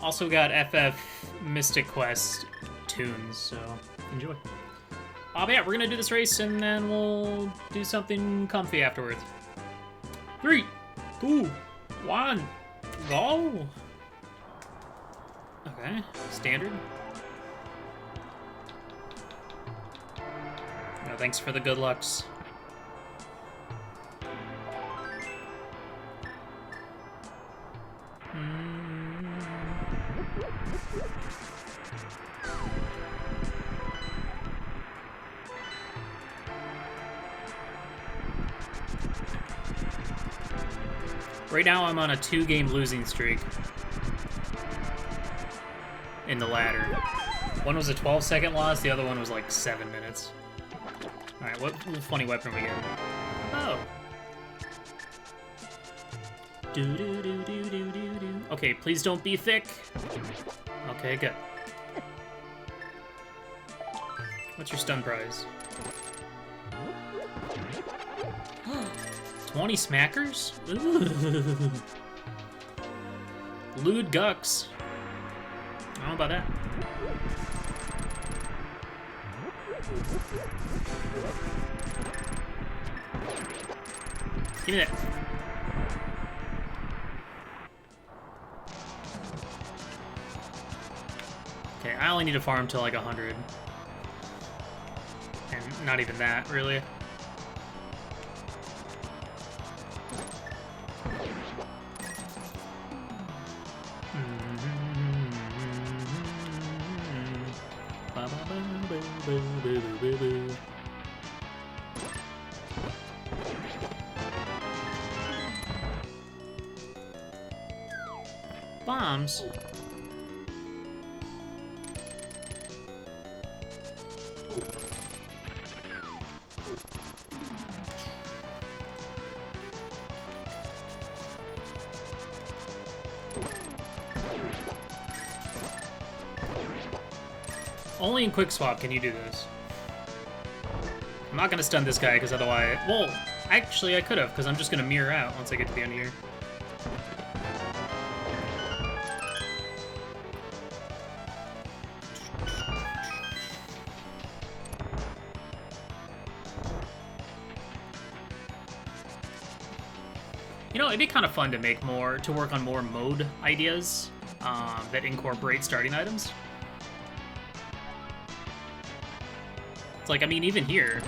Also got FF Mystic Quest tunes, so enjoy. But yeah, we're gonna do this race and then we'll do something comfy afterwards. 3, 2, 1, go! Okay, standard. No, thanks for the good lucks. Right now I'm on a 2-game losing streak in the ladder. One was a 12-second loss, the other one was like 7 minutes. Alright, what funny weapon are we getting? Oh. Do. Okay, please don't be thick. Okay, good. What's your stun prize? 20 smackers? Ooh. Lewd Gux. I don't know about that. Give me that. Okay, I only need to farm till like 100. And not even that, really. Bombs. Only in Quick Swap can you do this. I'm not gonna stun this guy because otherwise... Well, actually I could have because I'm just gonna mirror out once I get to the end here. You know, it'd be kind of fun to work on more mode ideas that incorporate starting items. It's like, I mean, even here,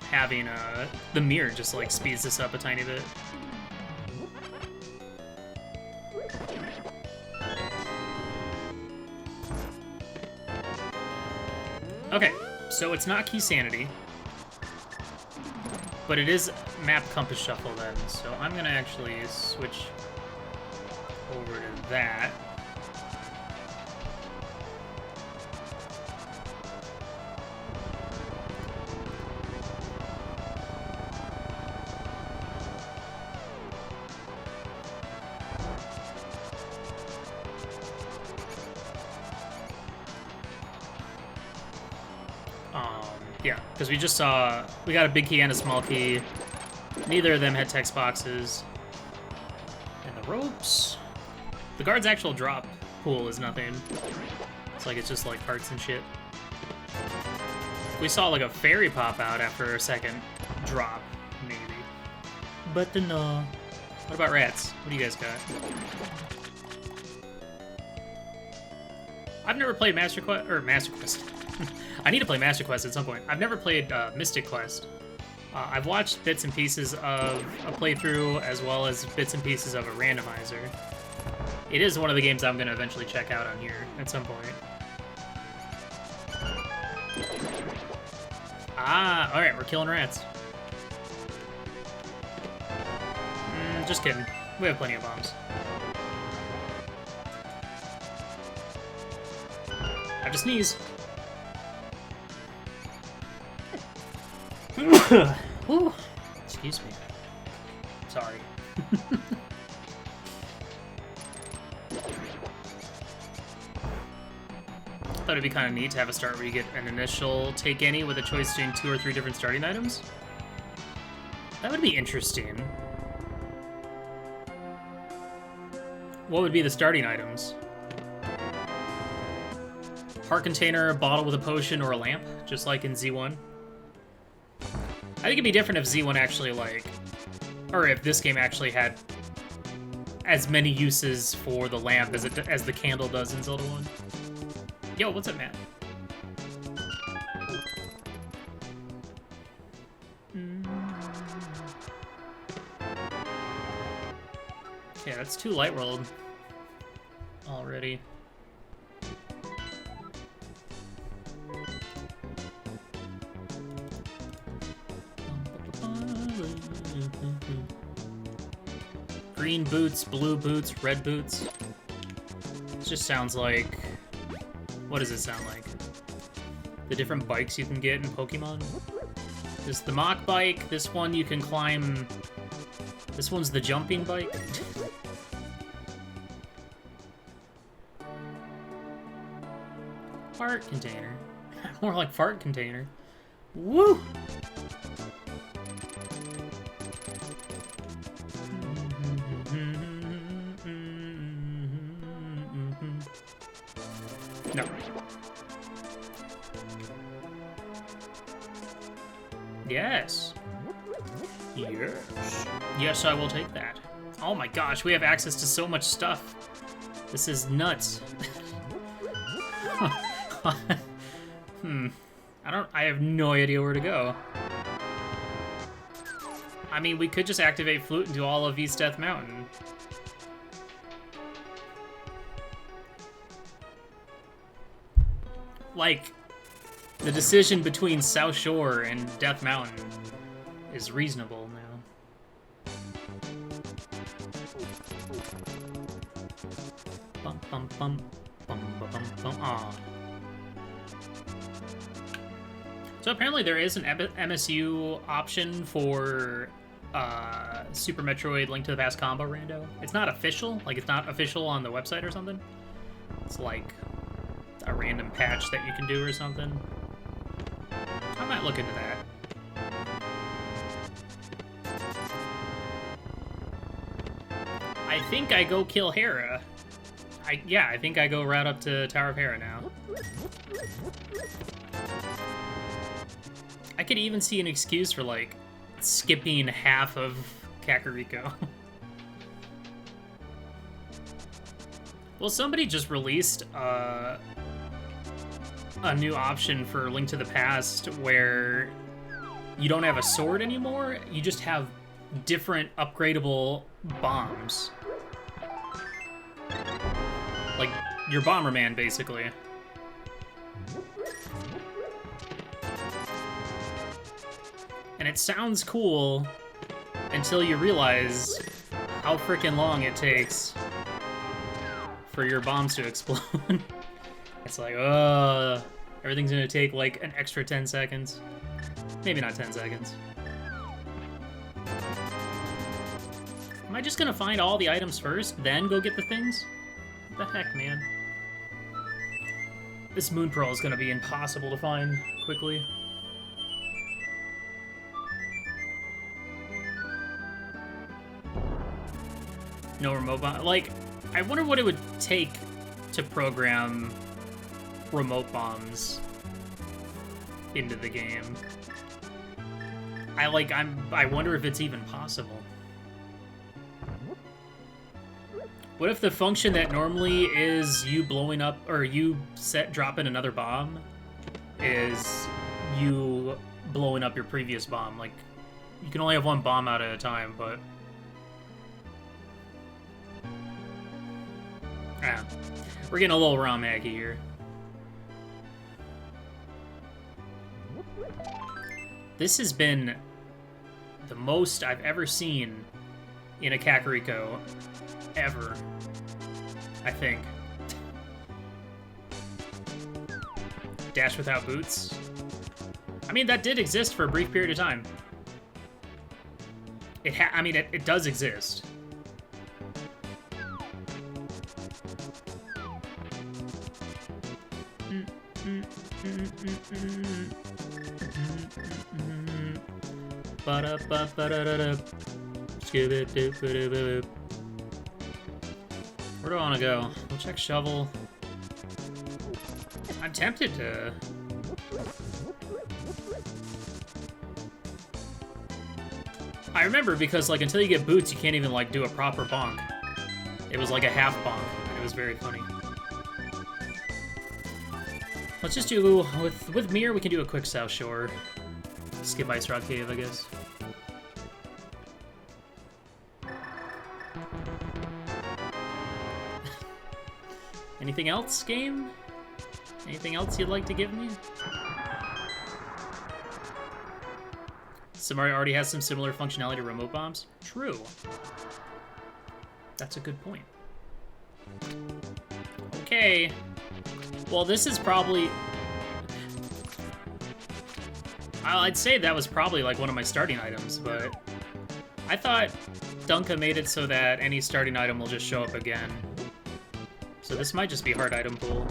having the mirror just like speeds this up a tiny bit. Okay, so it's not Key Sanity. But it is map compass shuffle then, so I'm gonna actually switch over to that. Yeah, because we just saw, we got a big key and a small key. Neither of them had text boxes. And the ropes. The guard's actual drop pool is nothing. It's like, it's just like hearts and shit. We saw like a fairy pop out after a second drop, maybe. But no. What about rats? What do you guys got? I've never played Master Quest. I need to play Master Quest at some point. I've never played Mystic Quest. I've watched bits and pieces of a playthrough as well as bits and pieces of a randomizer. It is one of the games I'm going to eventually check out on here at some point. Ah, alright, we're killing rats. Just kidding. We have plenty of bombs. I have to sneeze. Ooh, excuse me. Sorry. Thought it'd be kind of neat to have a start where you get an initial take any with a choice between 2 or 3 different starting items. That would be interesting. What would be the starting items? Heart container, a bottle with a potion, or a lamp, just like in Z1. I think it'd be different if Z1 actually, like... Or if this game actually had as many uses for the lamp as the candle does in Zelda 1. Yo, what's up, man? Okay, that's 2 Light World already. Green boots, blue boots, red boots. It just sounds like... What does it sound like? The different bikes you can get in Pokemon? This is the Mach bike. This one you can climb... This one's the jumping bike. Fart container. More like fart container. Woo! No. Yes. Yes. Yes, I will take that. Oh my gosh, we have access to so much stuff. This is nuts. I have no idea where to go. I mean, we could just activate Flute and do all of East Death Mountain. Like, the decision between South Shore and Death Mountain is reasonable now. Bum bum bum bum bum bum. Aw. So apparently there is an MSU option for Super Metroid Link to the Past combo rando. It's not official, like it's not official on the website or something. It's like a random patch that you can do or something. I might look into that. I think I go kill Hera. I think I go right up to Tower of Hera now. I could even see an excuse for, like, skipping half of Kakariko. Well, somebody just released a new option for Link to the Past where you don't have a sword anymore, you just have different upgradable bombs. Like, your Bomberman, basically. And it sounds cool until you realize how freaking long it takes for your bombs to explode. It's like, everything's gonna take like an extra 10 seconds. Maybe not 10 seconds. Am I just gonna find all the items first, then go get the things? What the heck, man? This Moon Pearl is gonna be impossible to find quickly. No remote bomb. Like, I wonder what it would take to program remote bombs into the game. I wonder if it's even possible. What if the function that normally is you blowing up, or you dropping another bomb, is you blowing up your previous bomb? Like, you can only have one bomb out at a time, but... Ah, we're getting a little ROM hacky here. This has been the most I've ever seen in a Kakariko ever, I think. Dash without boots. I mean, that did exist for a brief period of time. It does exist. Where do I want to go? We'll check shovel. I'm tempted to... I remember because, like, until you get boots, you can't even, like, do a proper bonk. It was like a half bonk, and it was very funny. Let's just do... With Mir, we can do a quick South Shore. Skip Ice Rock Cave, I guess. Anything else, game? Anything else you'd like to give me? Mario already has some similar functionality to remote bombs. True. That's a good point. Okay. Well, this is probably... I'd say that was probably like one of my starting items, but I thought Dunka made it so that any starting item will just show up again. So this might just be hard item pool.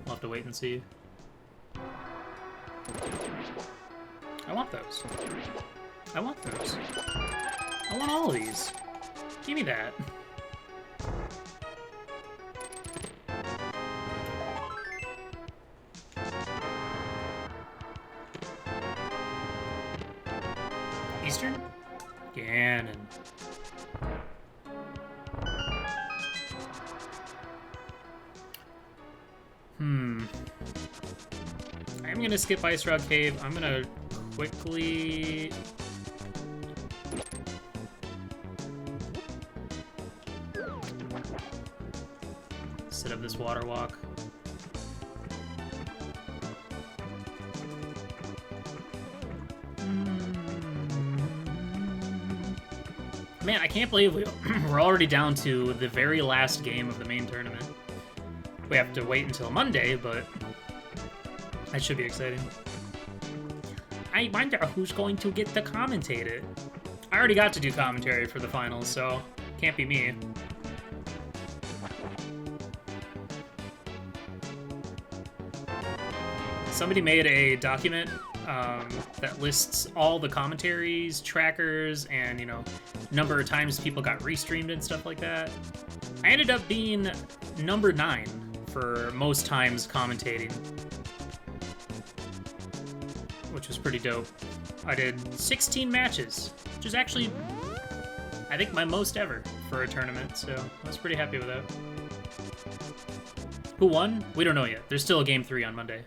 We'll have to wait and see. I want those. I want those. I want all of these. Give me that. Eastern? Ganon. I'm gonna skip Ice Rock Cave. I'm gonna quickly... set up this water walk. Man, I can't believe we're already down to the very last game of the main tournament. We have to wait until Monday, but that should be exciting. I wonder who's going to get to commentate it. I already got to do commentary for the finals, so can't be me. Somebody made a document that lists all the commentaries, trackers, and, you know, number of times people got restreamed and stuff like that. I ended up being number 9 for most times commentating, which was pretty dope. I did 16 matches, which is actually, I think, my most ever for a tournament, so I was pretty happy with that. Who won? We don't know yet. There's still a Game 3 on Monday.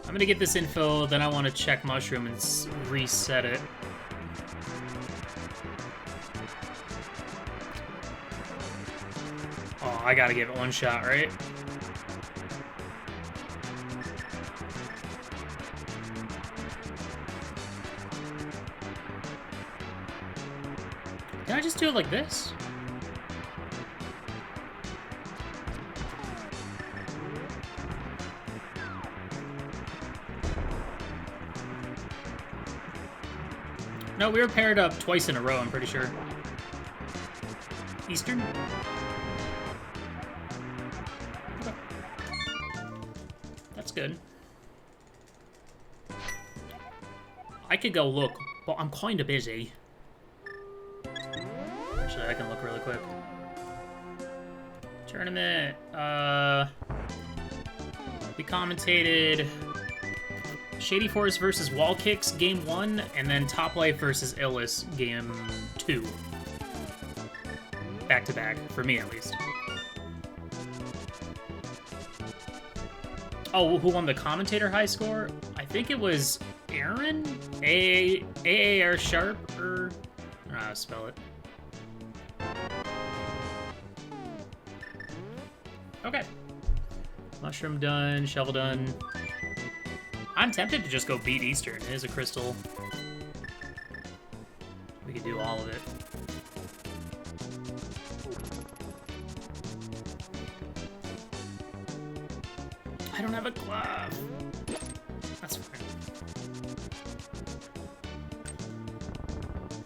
I'm gonna get this info, then I want to check Mushroom and reset it. Oh, I gotta give it one shot, right? Can I just do it like this? No, we were paired up twice in a row, I'm pretty sure. Eastern? Okay. That's good. I could go look, but I'm kinda busy. Actually, I can look really quick. Tournament, we commentated Shady Forest versus Wall Kicks, Game 1, and then Top Life versus Illis, Game 2. Back-to-back, for me at least. Oh, who won the commentator high score? I think it was Aaron? A-A-R Sharp, or... I don't know how to spell it. Okay. Mushroom done, shovel done. I'm tempted to just go beat Eastern. It is a crystal. We could do all of it. I don't have a glove. That's fine.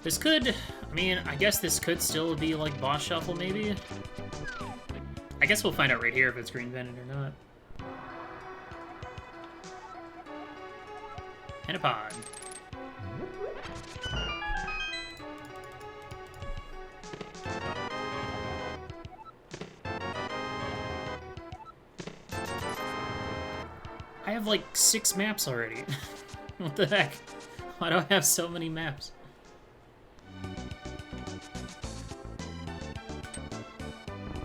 This could... I mean, I guess this could still be like boss shuffle, maybe? I guess we'll find out right here if it's green vented or not. Pentapod. I have like 6 maps already. What the heck? Why do I have so many maps?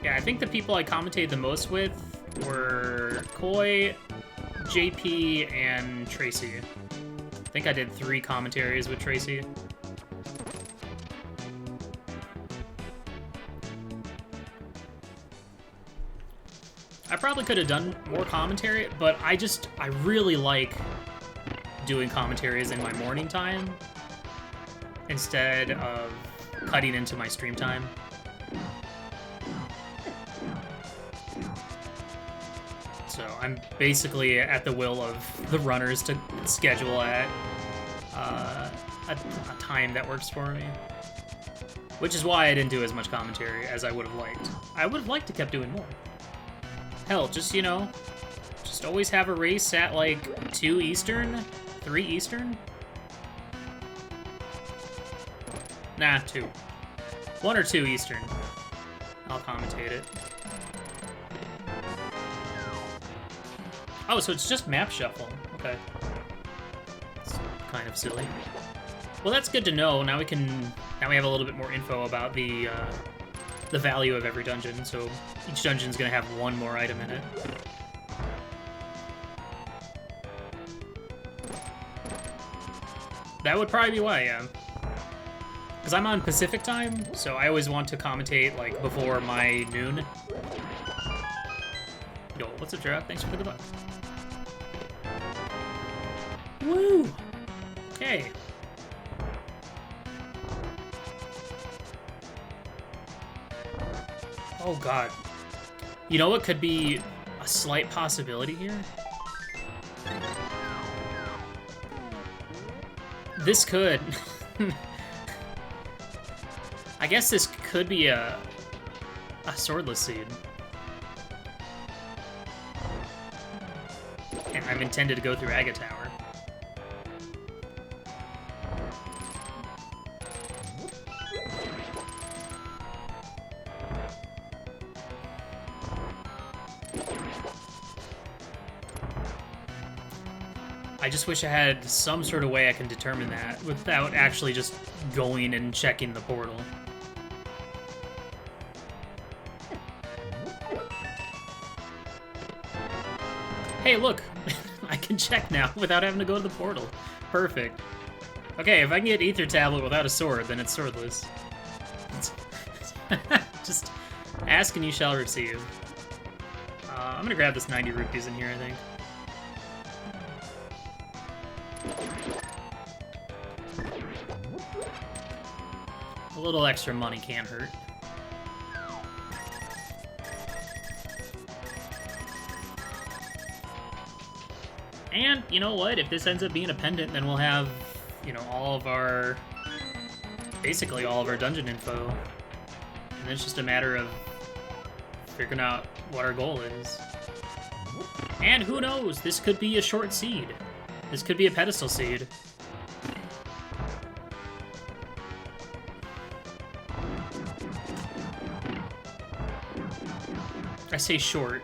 Yeah, I think the people I commentated the most with were Koi, JP, and Tracy. I think I did 3 commentaries with Tracy. I probably could have done more commentary, but I really like doing commentaries in my morning time instead of cutting into my stream time. So I'm basically at the will of the runners to schedule at a time that works for me. Which is why I didn't do as much commentary as I would have liked. I would have liked to kept doing more. Hell, just, you know, just always have a race at, like, 2 Eastern? 3 Eastern? Nah, 2. 1 or 2 Eastern. I'll commentate it. Oh, so it's just map shuffle. Okay. It's kind of silly. Well, that's good to know. Now we have a little bit more info about the value of every dungeon, so each dungeon's gonna have 1 more item in it. That would probably be why, yeah. Because I'm on Pacific time, so I always want to commentate, like, before my noon. Yo, what's up, Gerard? Thanks for the buck. Woo! Okay. Oh, God. You know what could be a slight possibility here? This could. I guess this could be a swordless seed. And I'm intended to go through Agate Tower. I just wish I had some sort of way I can determine that without actually just going and checking the portal. Hey, look! I can check now without having to go to the portal. Perfect. Okay, if I can get Ether Tablet without a sword, then it's swordless. Just ask and you shall receive. I'm gonna grab this 90 rupees in here, I think. A little extra money can't hurt. And, you know what? If this ends up being a pendant, then we'll have, you know, basically all of our dungeon info. And it's just a matter of figuring out what our goal is. And who knows? This could be a short seed. This could be a pedestal seed. I say short,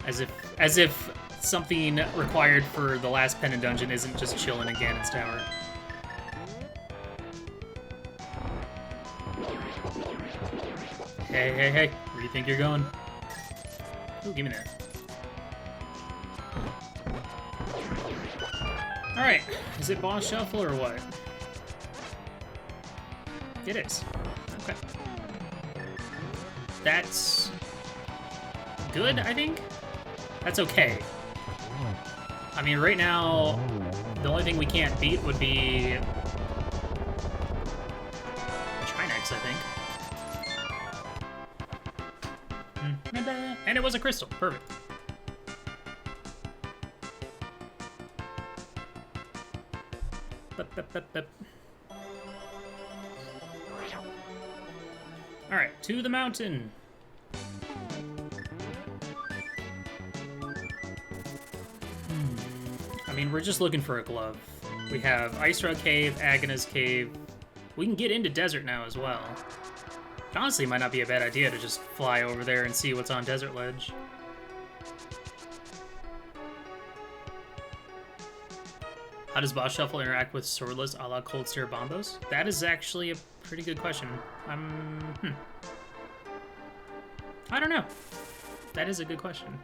as if something required for the last pendant dungeon isn't just chilling in Ganon's Tower. Hey, hey, hey! Where do you think you're going? Ooh, give me that. All right, is it boss shuffle or what? It is. Okay. That's good, I think? That's okay. I mean, right now, the only thing we can't beat would be Trinex, I think. And it was a crystal. Perfect. Alright, to the mountain. I mean, we're just looking for a glove. We have Ice Rug Cave, Agnes Cave. We can get into Desert now as well. Honestly, it might not be a bad idea to just fly over there and see what's on Desert Ledge. How does Boss Shuffle interact with Swordless a la Cold Stare Bombos? That is actually a pretty good question. I don't know. That is a good question.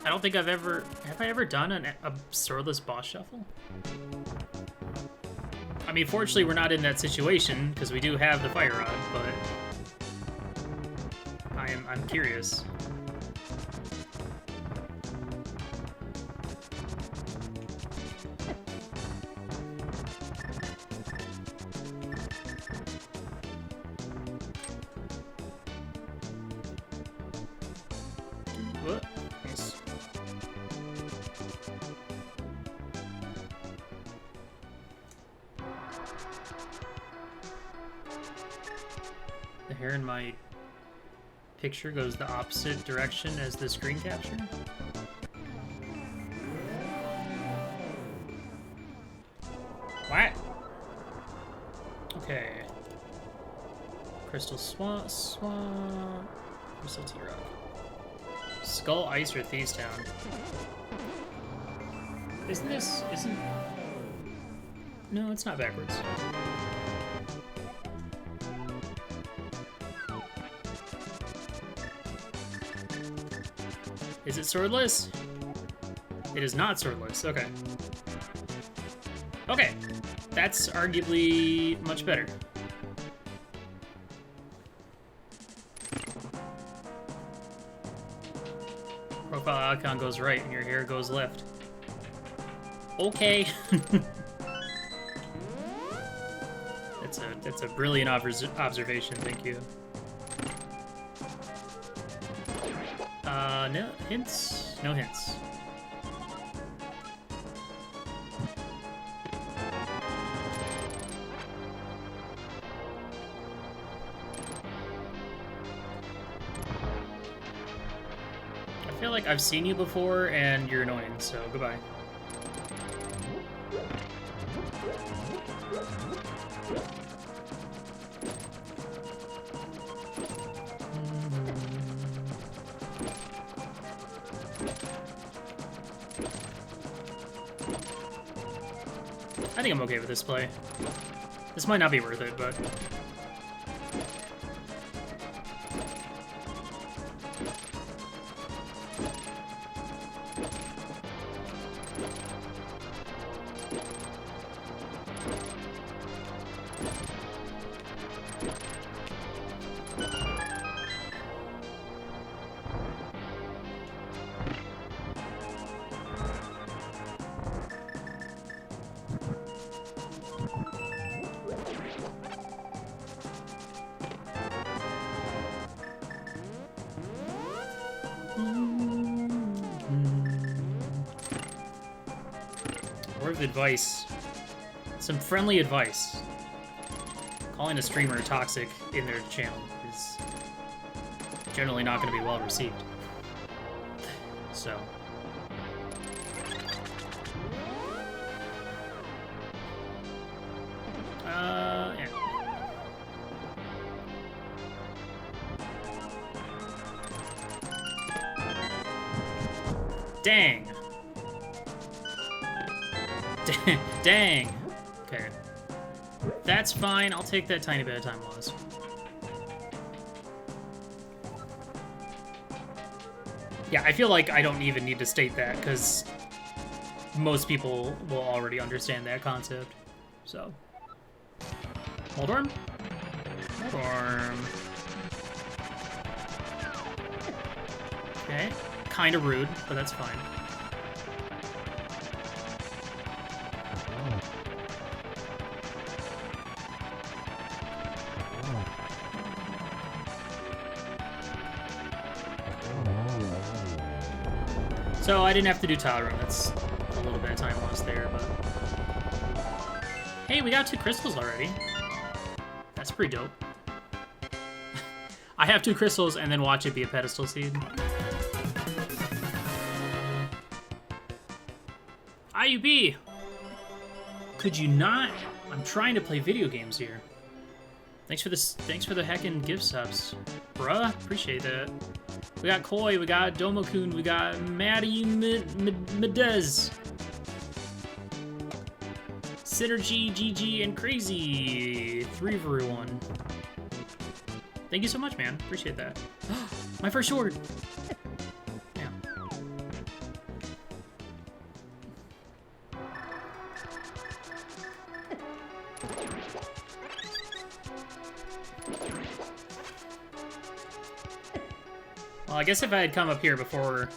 I don't think I've ever... Have I ever done a Swordless Boss Shuffle? I mean, fortunately, we're not in that situation, because we do have the Fire Rod, but... I'm curious. What? Nice. The hair in my picture goes the opposite direction as the screen capture. What? Okay. Crystal Swamp. Crystal T-Rock. Skull Ice or Thieves Town? Isn't... No, it's not backwards. Is it swordless? It is not swordless, okay. Okay, that's arguably much better. Profile icon goes right and your hair goes left. Okay. That's a brilliant observation, thank you. No hints? No hints. I feel like I've seen you before and you're annoying, so goodbye. I think I'm okay with this play. This might not be worth it, but... advice. Some friendly advice. Calling a streamer toxic in their channel is generally not going to be well received. So. Yeah. Dang. Dang. Okay. That's fine. I'll take that tiny bit of time loss. Yeah, I feel like I don't even need to state that, because most people will already understand that concept. So. Moldorm? Moldorm. Okay. Kind of rude, but that's fine. So I didn't have to do tile run. That's a little bit of time lost there, but... Hey, we got 2 crystals already. That's pretty dope. I have 2 crystals and then watch it be a pedestal seed. IUB! Could you not? I'm trying to play video games here. Thanks for this. Thanks for the heckin' gift subs, bruh. Appreciate that. We got Koi, we got Domokun, we got Maddie Medez, Synergy, GG, and Crazy. 3 for everyone. Thank you so much, man. Appreciate that. My first sword. Yeah. Well, I guess if I had come up here before...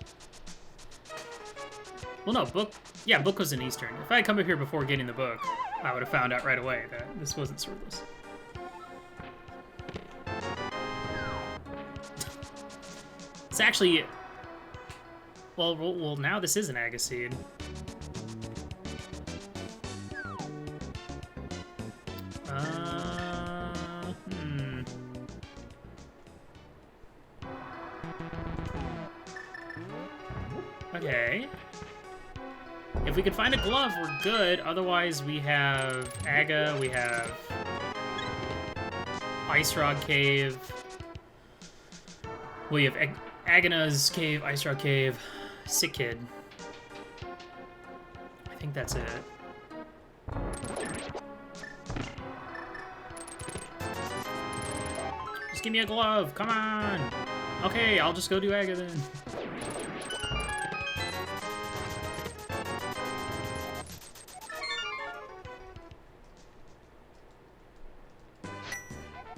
Well, no, book... Yeah, book was in Eastern. If I had come up here before getting the book, I would have found out right away that this wasn't swordless. It's actually... Well, now this is an Agaseed. Okay. If we could find a glove, we're good. Otherwise, we have Aga, we have Ice Rod Cave. We have Agana's Cave, Ice Rod Cave, Sick Kid. I think that's it. Just give me a glove, come on! Okay, I'll just go do Aga then.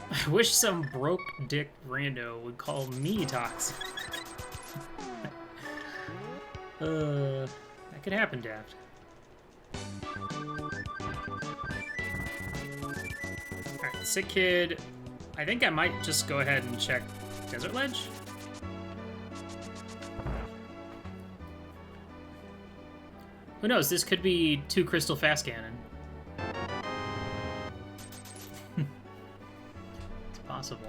I wish some broke dick rando would call me toxic. That could happen, Daft. Alright, Sick Kid. I think I might just go ahead and check Desert Ledge. Who knows? This could be 2 Crystal Fast Cannon. Possible.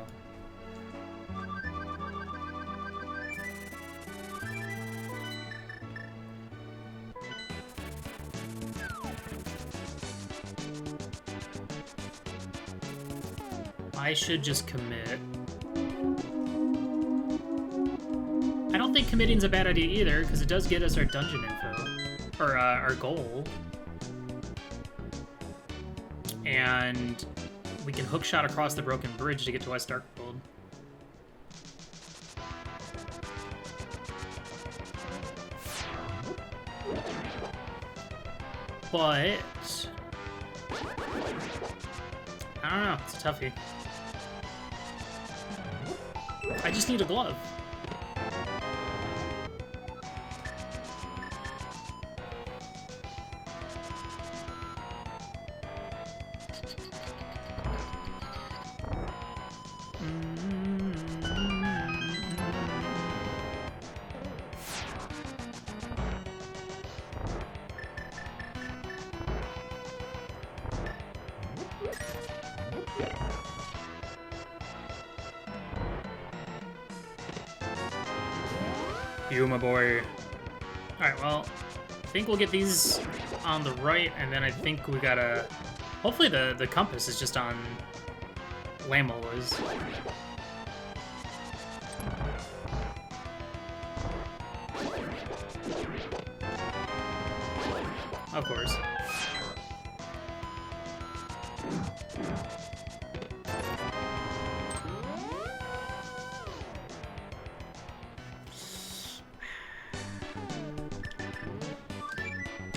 I should just commit. I don't think committing's a bad idea either, because it does get us our dungeon info. Or, our goal. And... we can hookshot across the broken bridge to get to West Darkwold. But... I don't know, it's a toughie. I just need a glove. You, my boy. Alright, well, I think we'll get these on the right, and then I think we gotta... Hopefully the compass is just on Lamola's. Of course.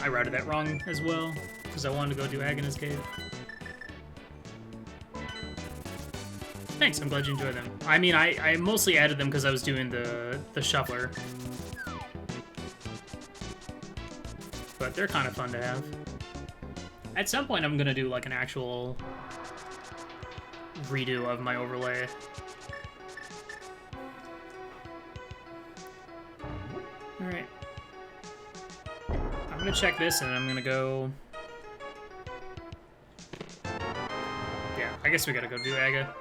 I routed that wrong as well, because I wanted to go do Agana's Cave. Thanks, I'm glad you enjoy them. I mean, I mostly added them because I was doing the shuffler. But they're kind of fun to have. At some point, I'm gonna do like an actual redo of my overlay. Alright. I'm gonna check this and I'm gonna go... Yeah, I guess we gotta go do Aga.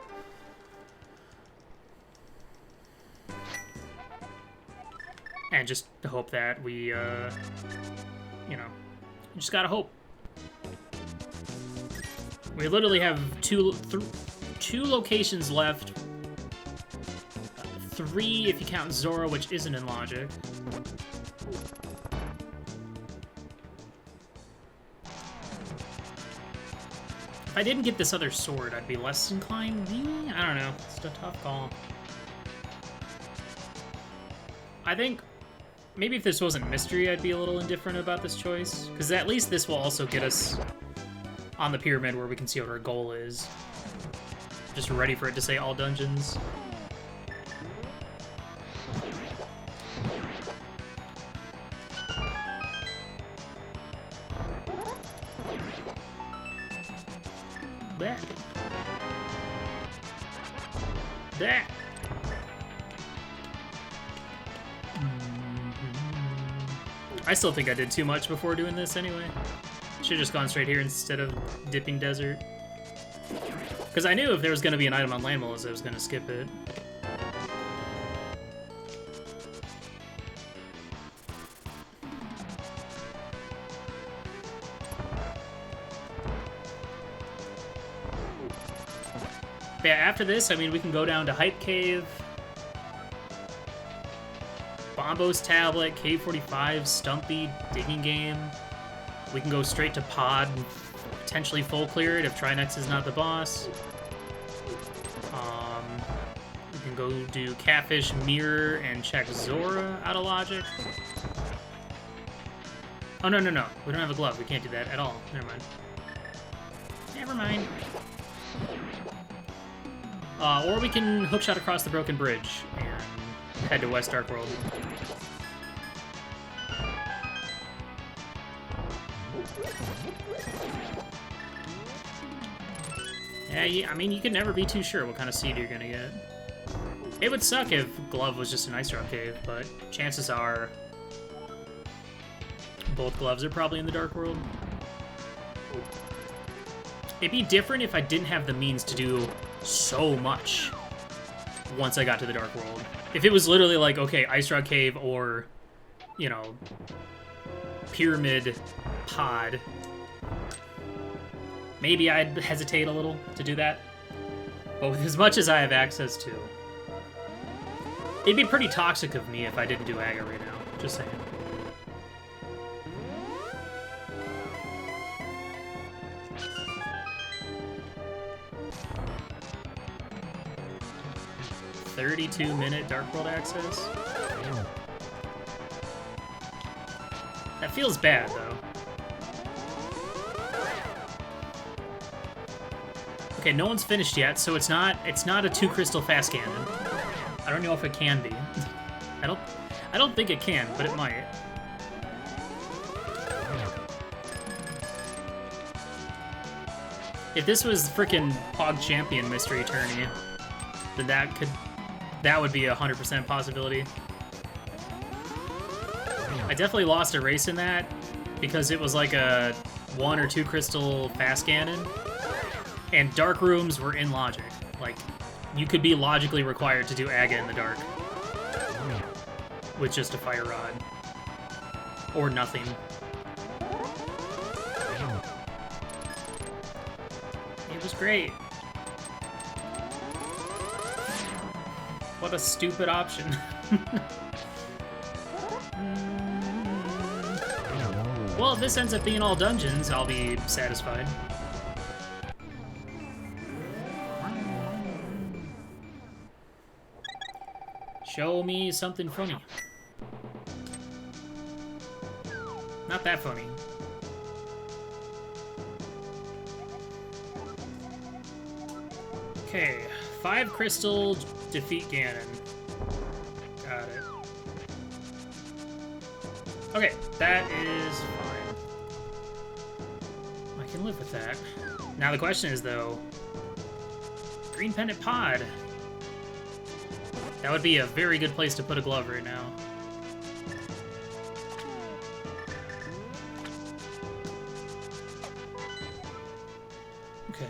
And just hope that we, you know, You just gotta hope. We literally have two locations left. 3 if you count Zora, which isn't in logic. If I didn't get this other sword, I'd be less inclined. I don't know. It's a tough call. I think maybe if this wasn't mystery, I'd be a little indifferent about this choice. Because at least this will also get us on the pyramid where we can see what our goal is. Just ready for it to say all dungeons. That. That. I still think I did too much before doing this anyway. Should've just gone straight here instead of dipping desert. Because I knew if there was going to be an item on Land Molars, I was going to skip it. But yeah, after this, I mean, we can go down to Hype Cave, Bombo's Tablet, Cave 45, Stumpy, Digging Game. We can go straight to Pod, potentially full clear it if Trinex is not the boss. We can go do Catfish, Mirror, and check Zora out of logic. Oh, no, no, no. We don't have a glove. We can't do that at all. Never mind. Never mind. Or we can hookshot across the broken bridge and head to West Dark World. Yeah, I mean, you can never be too sure what kind of seed you're gonna get. It would suck if Glove was just an Ice Drop Cave, but chances are both gloves are probably in the Dark World. It'd be different if I didn't have the means to do so much once I got to the Dark World. If it was literally like, okay, Ice Rock Cave or, you know, Pyramid Pod, maybe I'd hesitate a little to do that. But with as much as I have access to, it'd be pretty toxic of me if I didn't do Aga right now. Just saying. "32-minute Dark World access." That feels bad, though. Okay, no one's finished yet, so it's not a 2-crystal fast cannon. I don't know if it can be. I don't think it can, but it might. If this was frickin' Pog Champion Mystery Tourney, then that would be a 100% possibility. I definitely lost a race in that because it was like a 1 or 2 crystal fast cannon, and dark rooms were in logic. Like, you could be logically required to do Aga in the dark with just a fire rod or nothing. It was great. What a stupid option. Well, if this ends up being all dungeons, I'll be satisfied. Show me something funny. Not that funny. Okay, 5 crystal, defeat Ganon. Got it. Okay, that is fine. I can live with that. Now the question is, though, Green Pendant Pod. That would be a very good place to put a glove right now. Okay.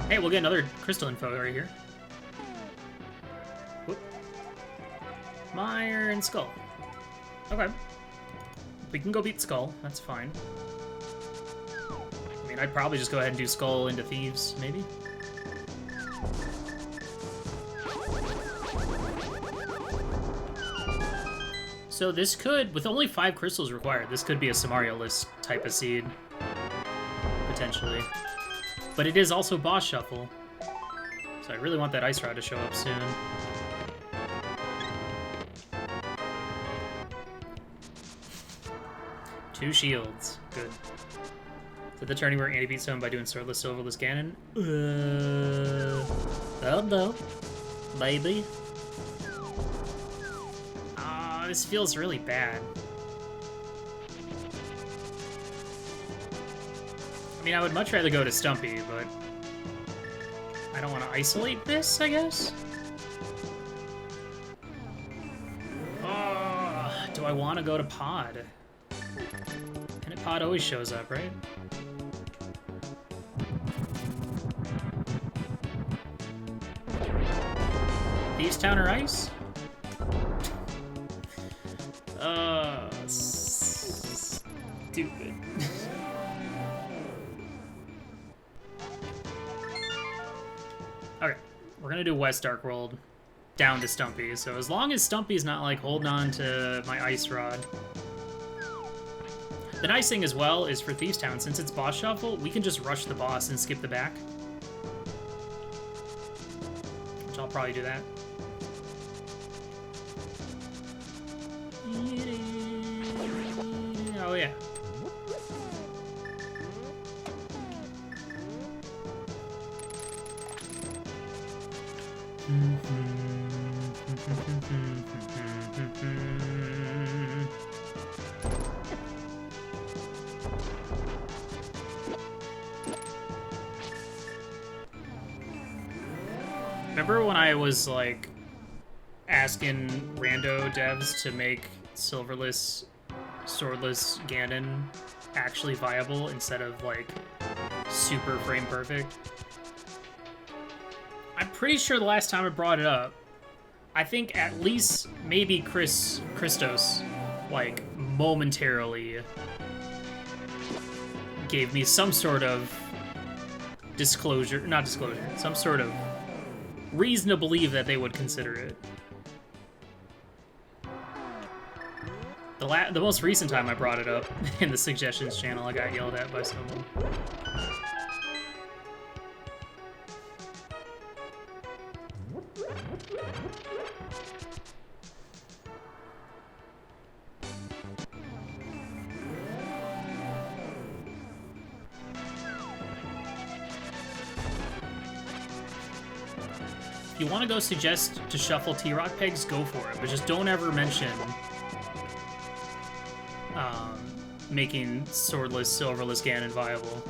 Hey, we'll get another crystal info right here. Mire and Skull. Okay. We can go beat Skull. That's fine. I mean, I'd probably just go ahead and do Skull into Thieves, maybe? So this could, with only 5 crystals required, this could be a Samario list type of seed. Potentially. But it is also boss shuffle. So I really want that Ice Rod to show up soon. Two shields. Good. So the turning where Andy beats someone by doing swordless, silverless Ganon? Oh no. Baby. This feels really bad. I mean, I would much rather go to Stumpy, but I don't want to isolate this, I guess? Do I want to go to Pod? And Pod always shows up, right? Thieves Town or Ice? Stupid. Okay, we're gonna do West Dark World down to Stumpy. So as long as Stumpy's not like holding on to my Ice Rod. The nice thing as well is for Thieves Town, since it's boss shuffle, we can just rush the boss and skip the back. Which I'll probably do that. Oh yeah. Remember when I was like asking Rando devs to make silverless, swordless Ganon actually viable instead of like super frame perfect? I'm pretty sure the last time I brought it up, I think at least maybe Christos like momentarily gave me some sort of some sort of reason to believe that they would consider it. The most recent time I brought it up in the suggestions channel, I got yelled at by someone. If you want to go suggest to shuffle T-Rock pegs, go for it, but just don't ever mention making swordless, silverless Ganon viable.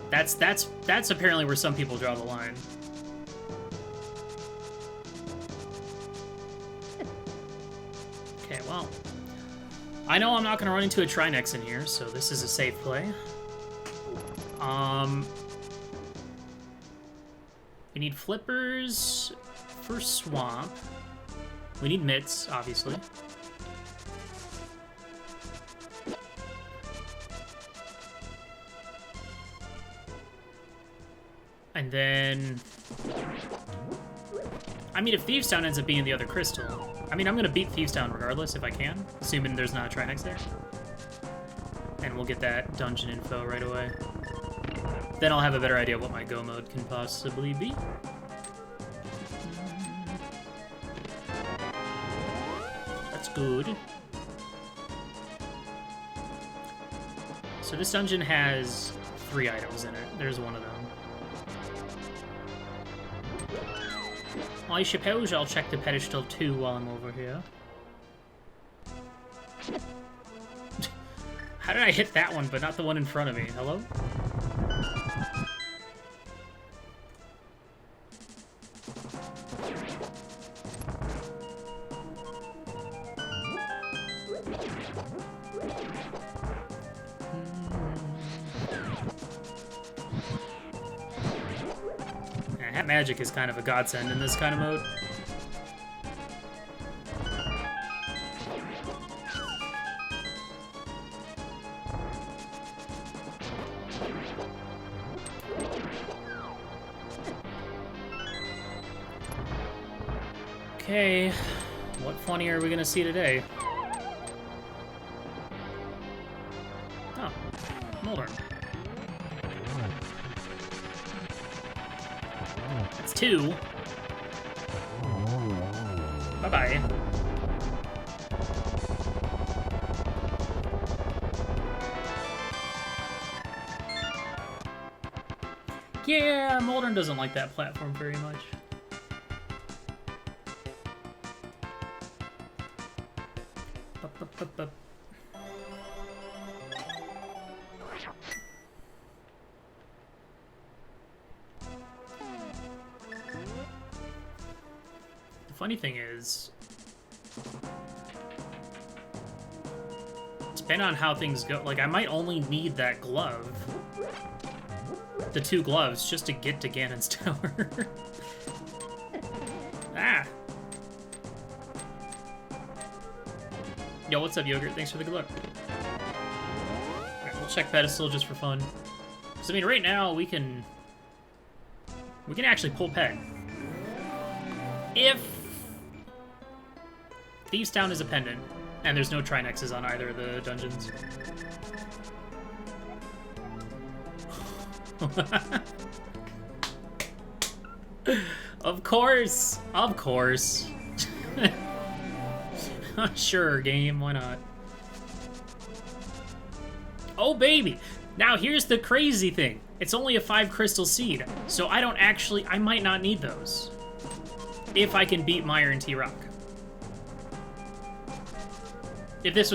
That's apparently where some people draw the line. Okay, well, I know I'm not going to run into a Trinex in here, so this is a safe play. We need flippers for Swamp. We need mitts, obviously. And then... I mean, if Thieves Town ends up being the other crystal... I mean, I'm going to beat Thieves Town regardless if I can, assuming there's not a Trinex there. And we'll get that dungeon info right away. Then I'll have a better idea of what my go mode can possibly be. That's good. So this dungeon has 3 items in it. There's one of them. I suppose I'll check the pedestal too while I'm over here. How did I hit that one but not the one in front of me? Hello? Magic is kind of a godsend in this kind of mode. Okay, what funny are we gonna see today? Oh, Moldorm. That's 2. Bye-bye. Yeah, Moldorm doesn't like that platform very much. The funny thing is, depending on how things go, like, I might only need that glove, the 2 gloves, just to get to Ganon's tower. Ah! Yo, what's up, Yogurt? Thanks for the good luck. Alright, we'll check Pedestal just for fun. Because, I mean, right now, we can actually pull Peg. If Thieves Town is a pendant, and there's no Trinexes on either of the dungeons. Of course! Of course. Sure, game, why not? Oh, baby! Now, here's the crazy thing. It's only a 5 crystal seed, so I might not need those. If I can beat Meyer and T-Rock. If this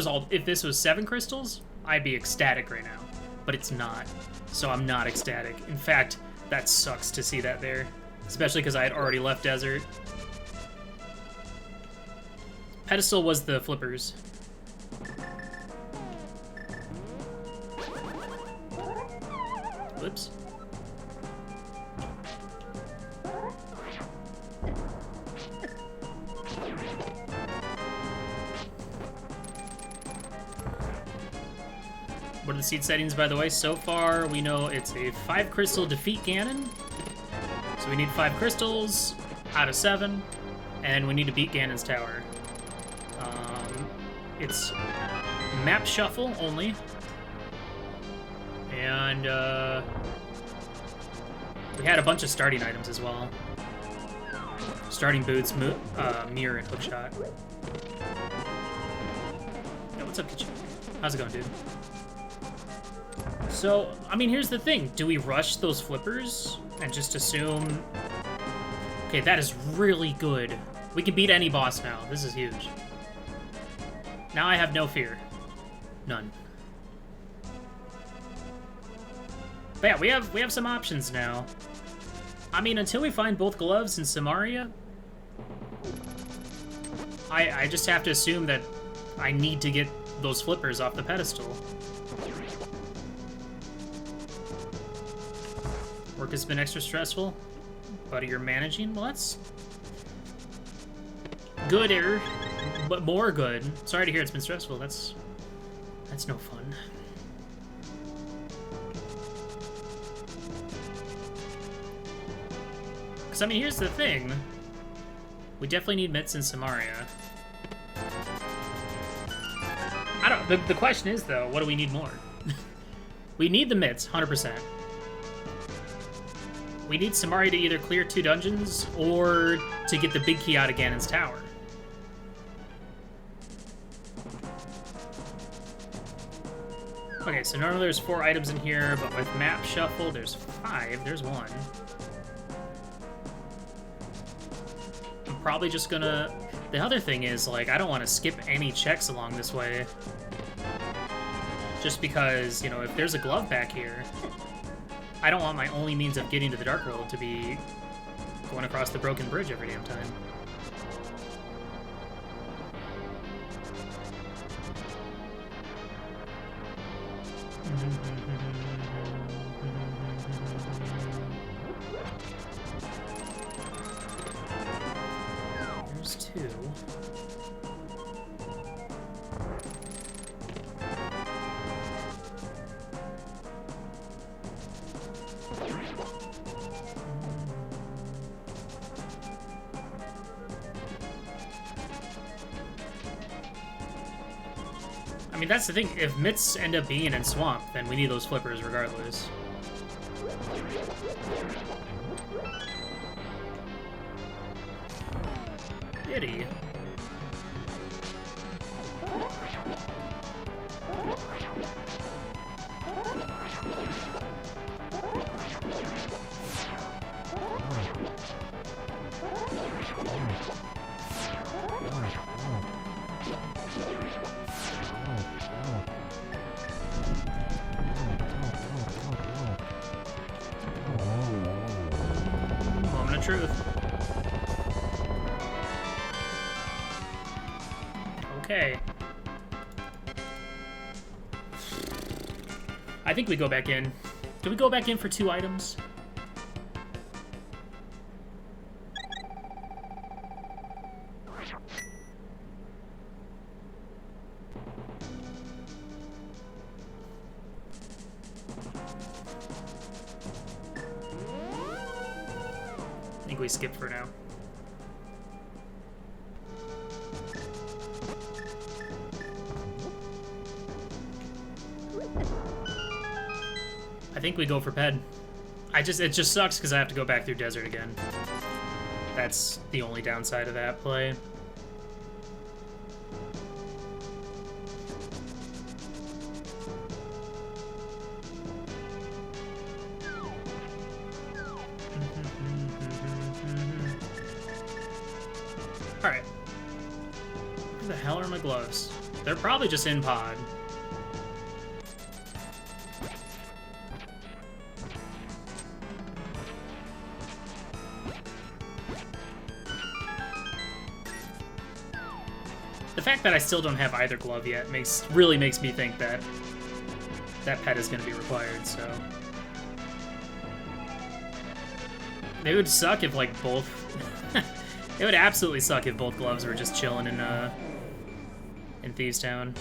was 7 crystals, I'd be ecstatic right now. But it's not, so I'm not ecstatic. In fact, that sucks to see that there. Especially because I had already left Desert. Pedestal was the flippers. Whoops. What are the seed settings, by the way? So far, we know it's a 5 crystal defeat Ganon. So we need 5 crystals out of 7, and we need to beat Ganon's tower. It's map shuffle only. And we had a bunch of starting items as well. Starting boots, mirror, and hookshot. Yo, what's up, Kitchen? How's it going, dude? So, I mean, here's the thing. Do we rush those flippers and just assume... Okay, that is really good. We can beat any boss now. This is huge. Now I have no fear. None. But yeah, we have some options now. I mean, until we find both gloves in Samaria, I just have to assume that I need to get those flippers off the pedestal. Work has been extra stressful, but you're managing? Well, that's gooder, but more good. Sorry to hear it's been stressful. That's no fun. Because, I mean, here's the thing. We definitely need mitts in Samaria. I don't... The question is, though, what do we need more? We need the mitts, 100%. We need Samaria to either clear 2 dungeons or to get the big key out of Ganon's tower. Okay, so normally there's 4 items in here, but with map shuffle, there's 5. There's 1. I'm probably just gonna... The other thing is, like, I don't want to skip any checks along this way. Just because, you know, if there's a glove back here, I don't want my only means of getting to the Dark World to be going across the broken bridge every damn time. There's 2. I mean, that's the thing. If mitts end up being in swamp, then we need those flippers regardless. Giddy. Moment of truth. Okay. I think we go back in. Do we go back in for 2 items? I think we skip for now. I think we go for Ped. It just sucks because I have to go back through desert again. That's the only downside of that play. Alright. Where the hell are my gloves? They're probably just in pod. The fact that I still don't have either glove yet really makes me think that that pet is going to be required, so... It would suck if, like, both... It would absolutely suck if both gloves were just chilling in Thieves Town.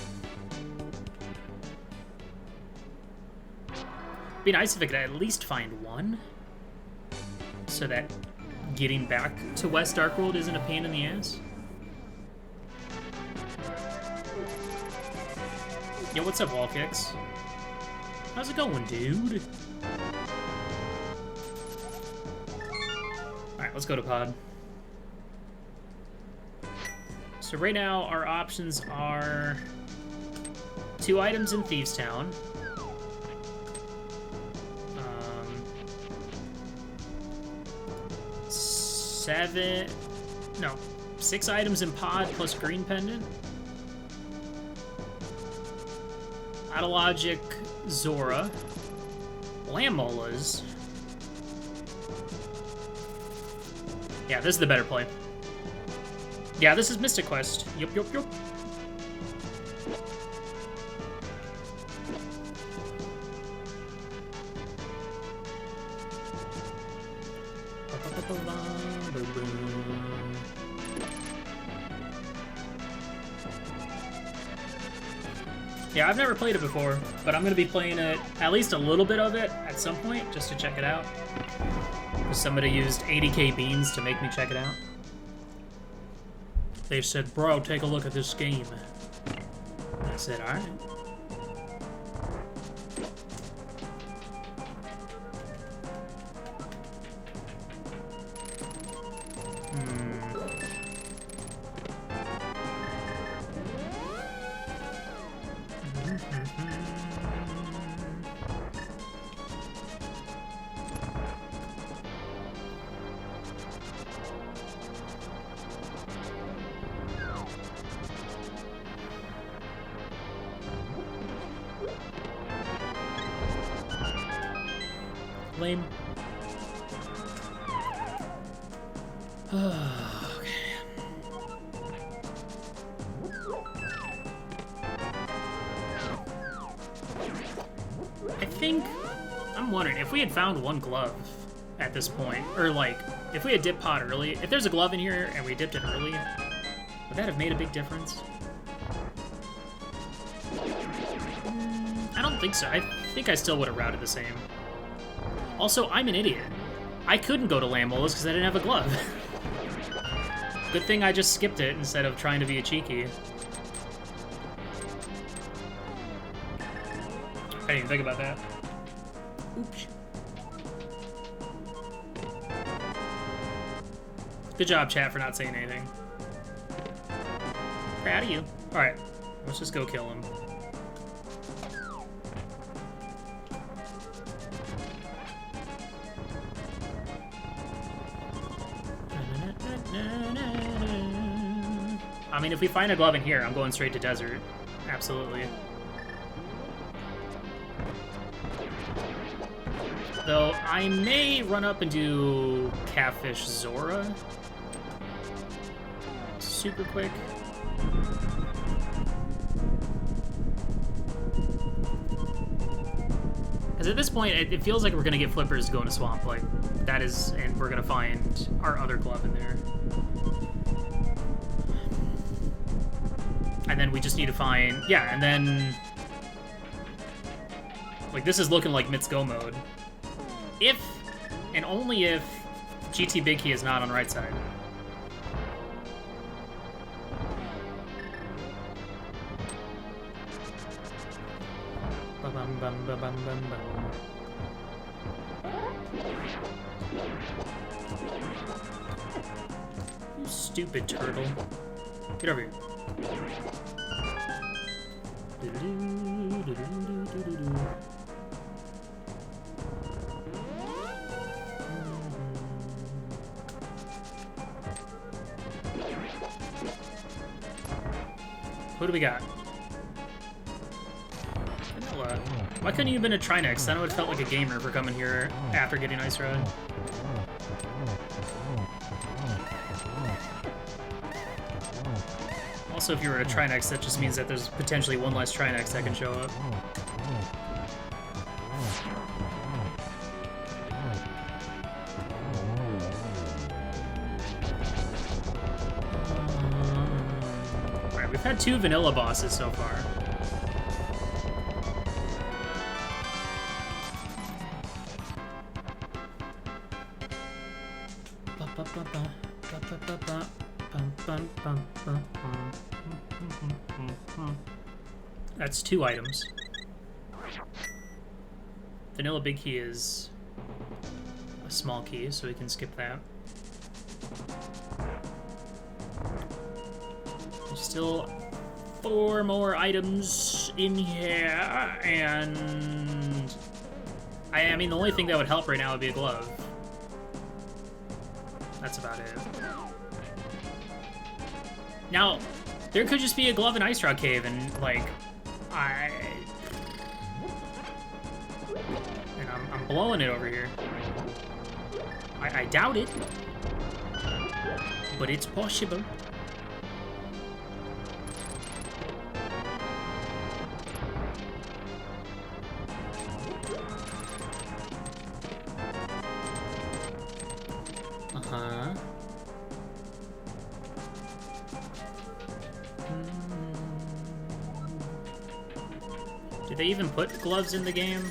Be nice if I could at least find one, so that getting back to West Darkworld isn't a pain in the ass. Yo, what's up, Wall Kicks? How's it going, dude? Alright, let's go to pod. So right now, our options are 2 items in Thieves Town. 6 items in pod plus green pendant. Autologic Zora. Lamolas. Yeah, this is the better play. Yeah, this is Mystic Quest. Yup, yup, yup. Yeah, I've never played it before, but I'm going to be playing it, at least a little bit of it, at some point, just to check it out. Somebody used 80k beans to make me check it out. They said, bro, take a look at this game. I said, alright. Lame. Okay. I think, I'm wondering, if we had found one glove at this point, or like, if we had dipped pod early, if there's a glove in here and we dipped it early, would that have made a big difference? I don't think so. I think I still would have routed the same. Also, I'm an idiot. I couldn't go to Lamolas because I didn't have a glove. Good thing I just skipped it instead of trying to be a cheeky. I didn't even think about that. Oops. Good job, chat, for not saying anything. Proud of you. Alright, let's just go kill him. I mean, if we find a glove in here, I'm going straight to desert. Absolutely. Though, I may run up and do Catfish Zora. Super quick. Because at this point, it feels like we're going to get flippers going to Swamp. Like, that is... And we're going to find our other glove in there. And then we just need to find... Yeah, and then... Like, this is looking like Mitz Go mode. If, and only if, GT Big Key is not on right side. Ba-bum-bum-ba-bum-bum-bum. You stupid turtle. Get over here. Who do we got? Vanilla. Why couldn't you have been a Trinex? Then I would have felt like a gamer for coming here after getting Ice Rod. Also, if you were a Trinex, that just means that there's potentially one less Trinex that can show up. Alright, we've had 2 vanilla bosses so far. That's 2 items. Vanilla Big Key is a small key, so we can skip that. There's still 4 more items in here, and I mean, the only thing that would help right now would be a glove. That's about it. Now, there could just be a glove in Ice Rock Cave, and like, I'm blowing it over here. I doubt it, but it's possible. Uh-huh. Did they even put gloves in the game?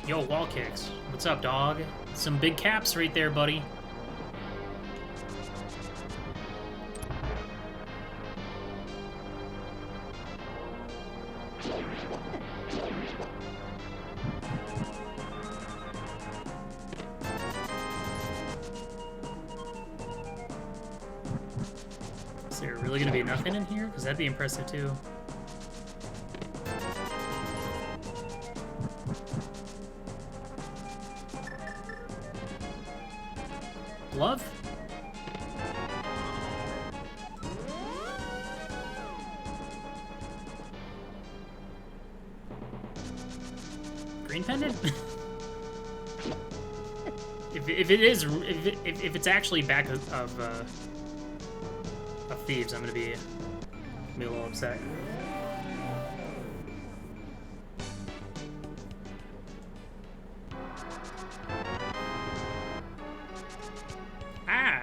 Yo, wall kicks. What's up, dog? Some big caps right there, buddy. Is there really gonna be nothing in here? Because that'd be impressive too. Glove? Green pendant? if it is, if it's actually back of thieves, I'm gonna be a little upset. Ah!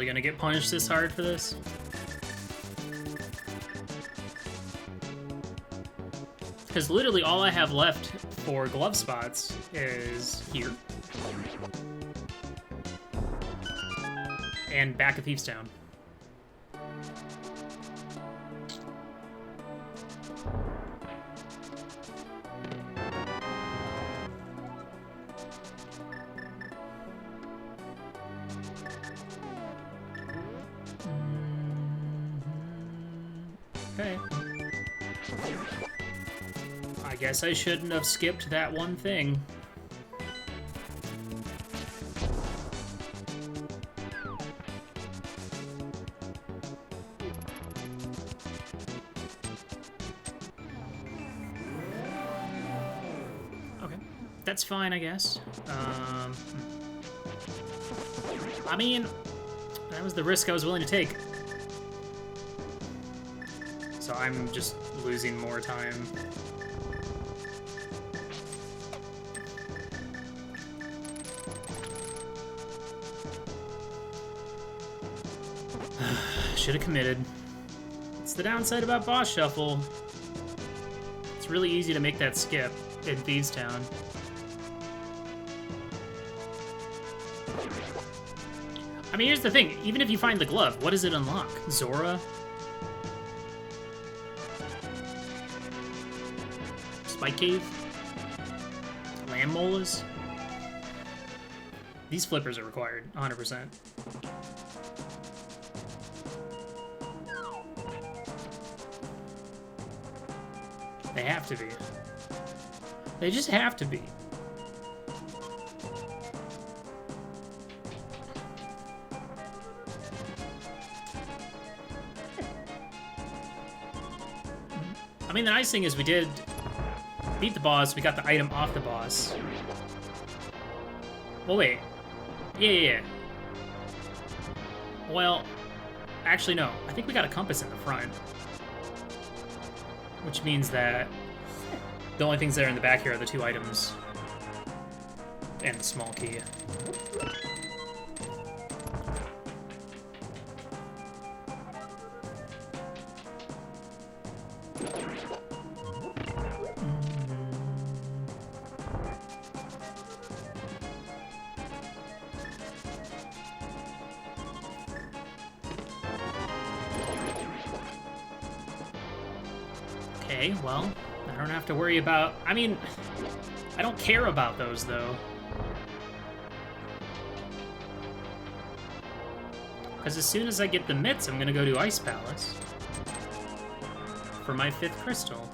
really gonna get punished this hard for this? Because literally all I have left for glove spots is here. And back of Thieves Town. Okay. I guess I shouldn't have skipped that one thing. Okay. That's fine, I guess. I mean, that was the risk I was willing to take. So I'm just losing more time. Should have committed. It's the downside about boss shuffle. It's really easy to make that skip in Thieves Town. I mean, here's the thing. Even if you find the glove, what does it unlock? Zora? Spike Cave? Land Molas? These flippers are required, 100%. They have to be. They just have to be. I mean, the nice thing is we did beat the boss, we got the item off the boss. Well, wait. Yeah. Well, actually, no. I think we got a compass in the front. Which means that the only things that are in the back here are the 2 items and the small key. Okay, well, I don't have to worry about... I mean, I don't care about those, though. Because as soon as I get the mitts, I'm gonna go to Ice Palace for my 5th crystal.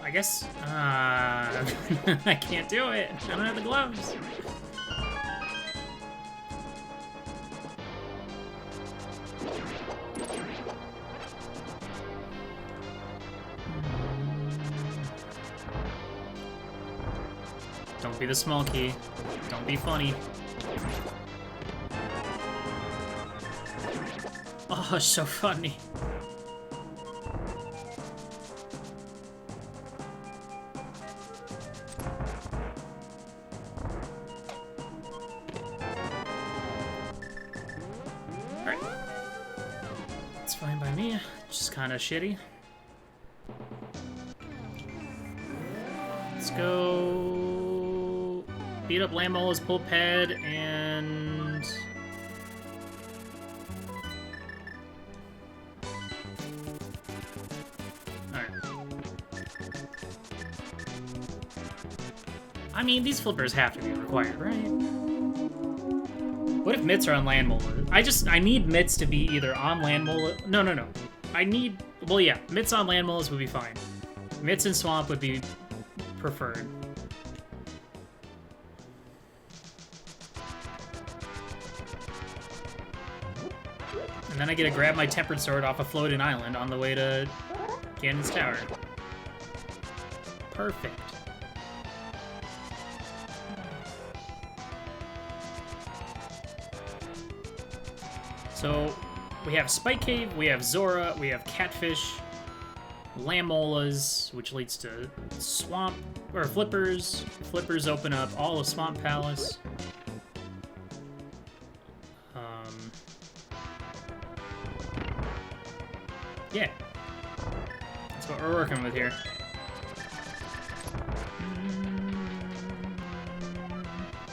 I guess, I can't do it. I don't have the gloves. Don't be the small key. Don't be funny. Oh, so funny. Kind of shitty. Let's go beat up Lamola's pulp head and alright. I mean, these flippers have to be required, right? What if mitts are on Landmola? I need mitts to be either on Landmola. No. I need, well, yeah, mitts on Land Molas would be fine. Mitts in Swamp would be preferred. And then I get to grab my Tempered Sword off a floating island on the way to Ganon's Tower. Perfect. So we have Spike Cave, we have Zora, we have Catfish, Lamolas, which leads to Swamp, or Flippers. Flippers open up all of Swamp Palace. Yeah. That's what we're working with here.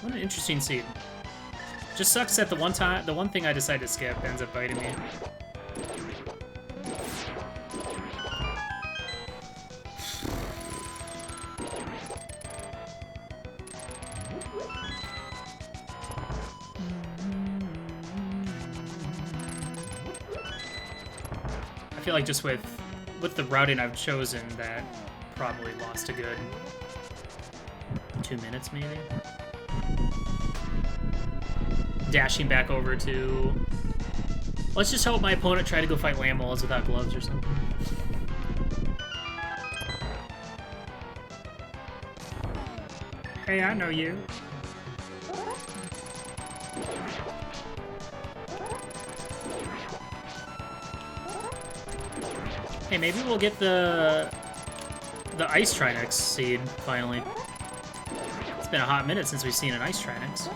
What an interesting seed. Just sucks that the one thing I decided to skip ends up biting me. I feel like just with the routing I've chosen, that probably lost a good 2 minutes, maybe. Dashing back over to... Let's just hope my opponent tried to go fight Lamolas without gloves or something. Hey, I know you. Hey, maybe we'll get the Ice Trinix seed, finally. It's been a hot minute since we've seen an Ice Trinix.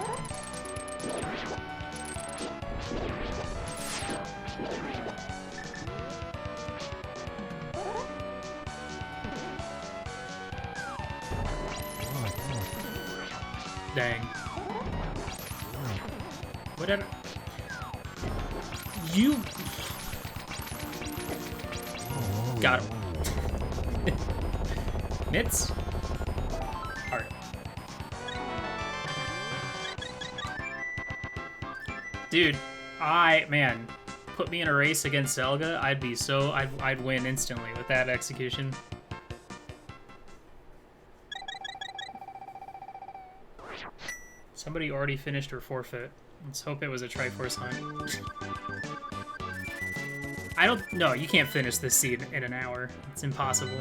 Dang. What did I... You... Got him. Mitts? Heart. Dude, man, put me in a race against Zelga, I'd win instantly with that execution. Somebody already finished her forfeit. Let's hope it was a Triforce hunt. No, you can't finish this seed in an hour. It's impossible.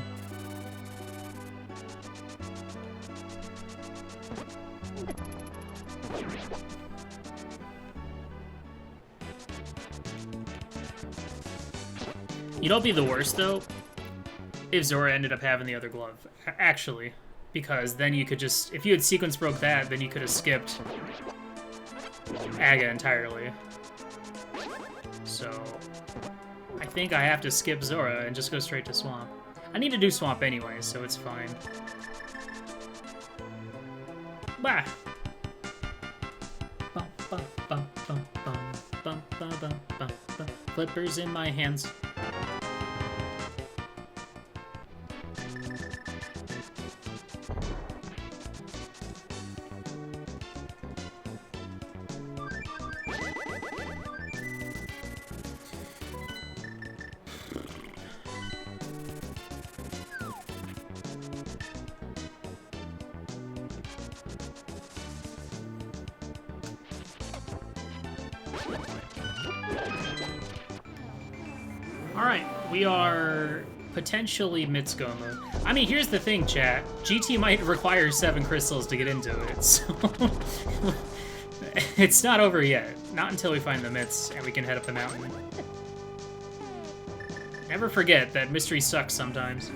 You know what'd be the worst, though? If Zora ended up having the other glove. Actually. Because then you could just... If you had sequence broke that, then you could have skipped Aga entirely. So... I think I have to skip Zora and just go straight to Swamp. I need to do Swamp anyway, so it's fine. Bah! Flippers in my hands. Alright, we are potentially Mitsugomu. I mean, here's the thing, chat. GT might require 7 crystals to get into it, so... It's not over yet. Not until we find the Mitts and we can head up the mountain. Never forget that mystery sucks sometimes.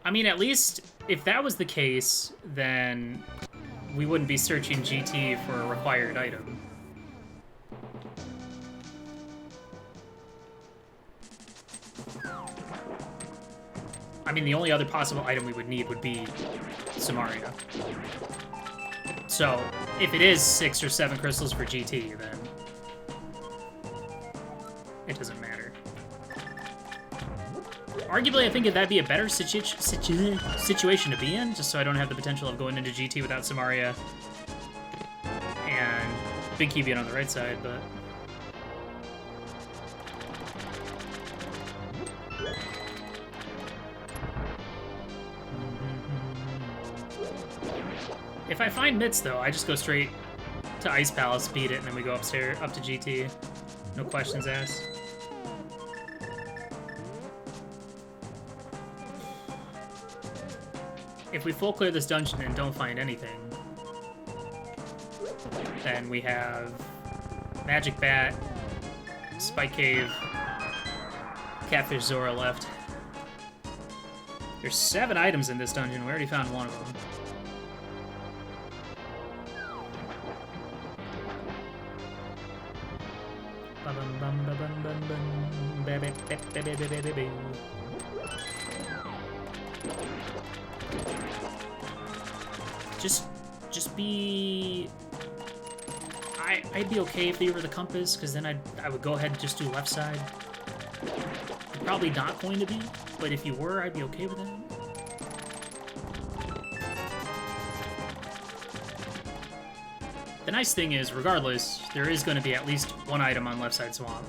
I mean, at least if that was the case, then we wouldn't be searching GT for a required item. I mean, the only other possible item we would need would be Samaria. So, if it is 6 or 7 crystals for GT, then it doesn't matter. Arguably, I think that'd be a better situation to be in, just so I don't have the potential of going into GT without Samaria and Big Key being on the right side, but... If I find Mitts, though, I just go straight to Ice Palace, beat it, and then we go upstairs, up to GT. No questions asked. If we full clear this dungeon and don't find anything, then we have Magic Bat, Spike Cave, Catfish Zora left. There's 7 items in this dungeon. We already found one of them. Just be... I'd be okay if they were the compass, because then I would go ahead and just do left side. You're probably not going to be, but if you were, I'd be okay with that. The nice thing is, regardless, there is going to be at least one item on left side swamp.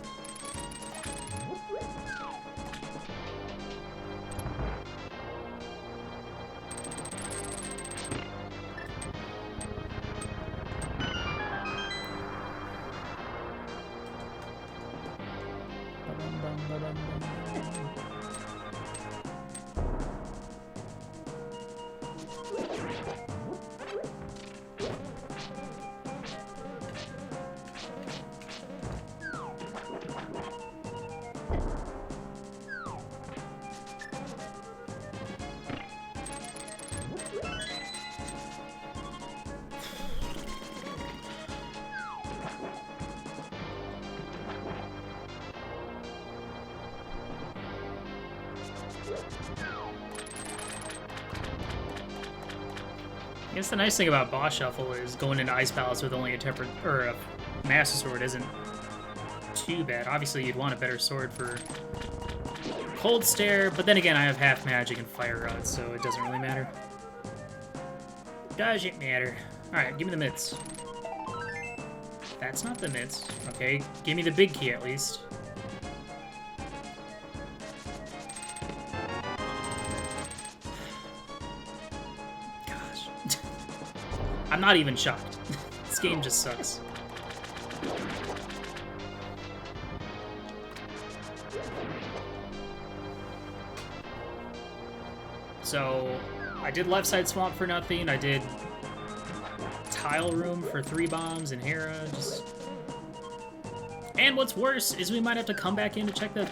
I guess the nice thing about Boss Shuffle is going into Ice Palace with only a tempered or a Master Sword isn't too bad. Obviously, you'd want a better sword for Cold Stare, but then again, I have half magic and Fire Rod, so it doesn't really matter. Doesn't matter. Alright, give me the mitts. That's not the mitts. Okay, give me the big key at least. I'm not even shocked. This game just sucks. So, I did left side swamp for nothing. I did tile room for 3 bombs and Hera. And what's worse is we might have to come back in to check the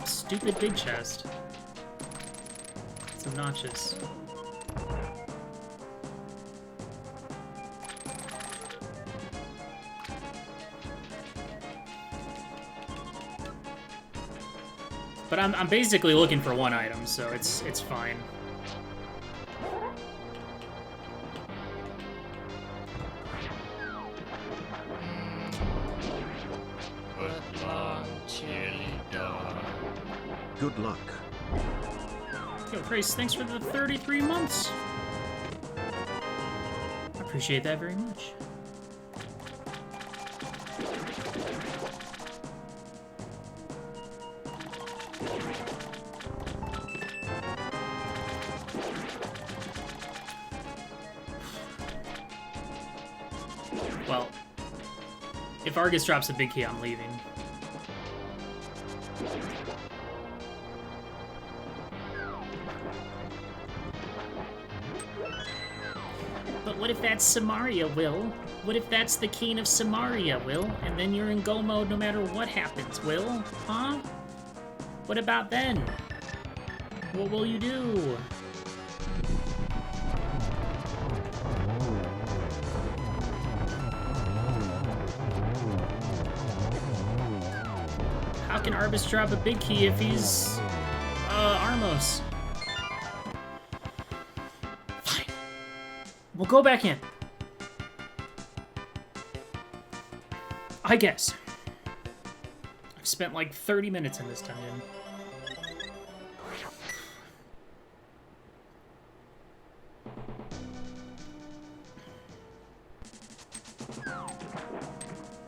stupid big chest. It's obnoxious. But I'm basically looking for 1 item, so it's fine. Good luck. Yo, Trace, thanks for the 33 months. I appreciate that very much. Well, if Argus drops a big key, I'm leaving. But what if that's Samaria, Will? What if that's the King of Samaria, Will? And then you're in go mode no matter what happens, Will? Huh? What about then? What will you do? How can Arbus drop a big key if he's, Armos? Fine. We'll go back in. I guess. I've spent like 30 minutes in this dungeon.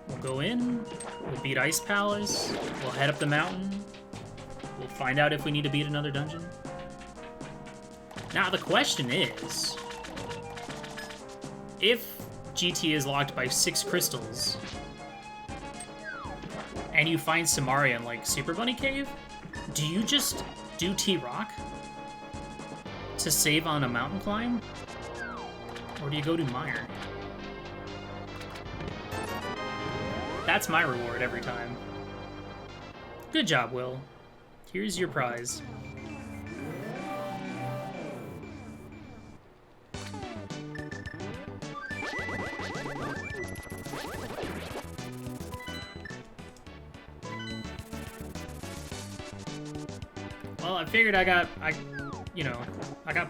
We'll go in. We'll beat Ice Palace. We'll head up the mountain. We'll find out if we need to beat another dungeon. Now, the question is, if GT is locked by 6 crystals, and you find Samaria in, like, Super Bunny Cave, do you just do T-Rock to save on a mountain climb? Or do you go to Mire? That's my reward every time. Good job, Will. Here's your prize. Well, I figured I got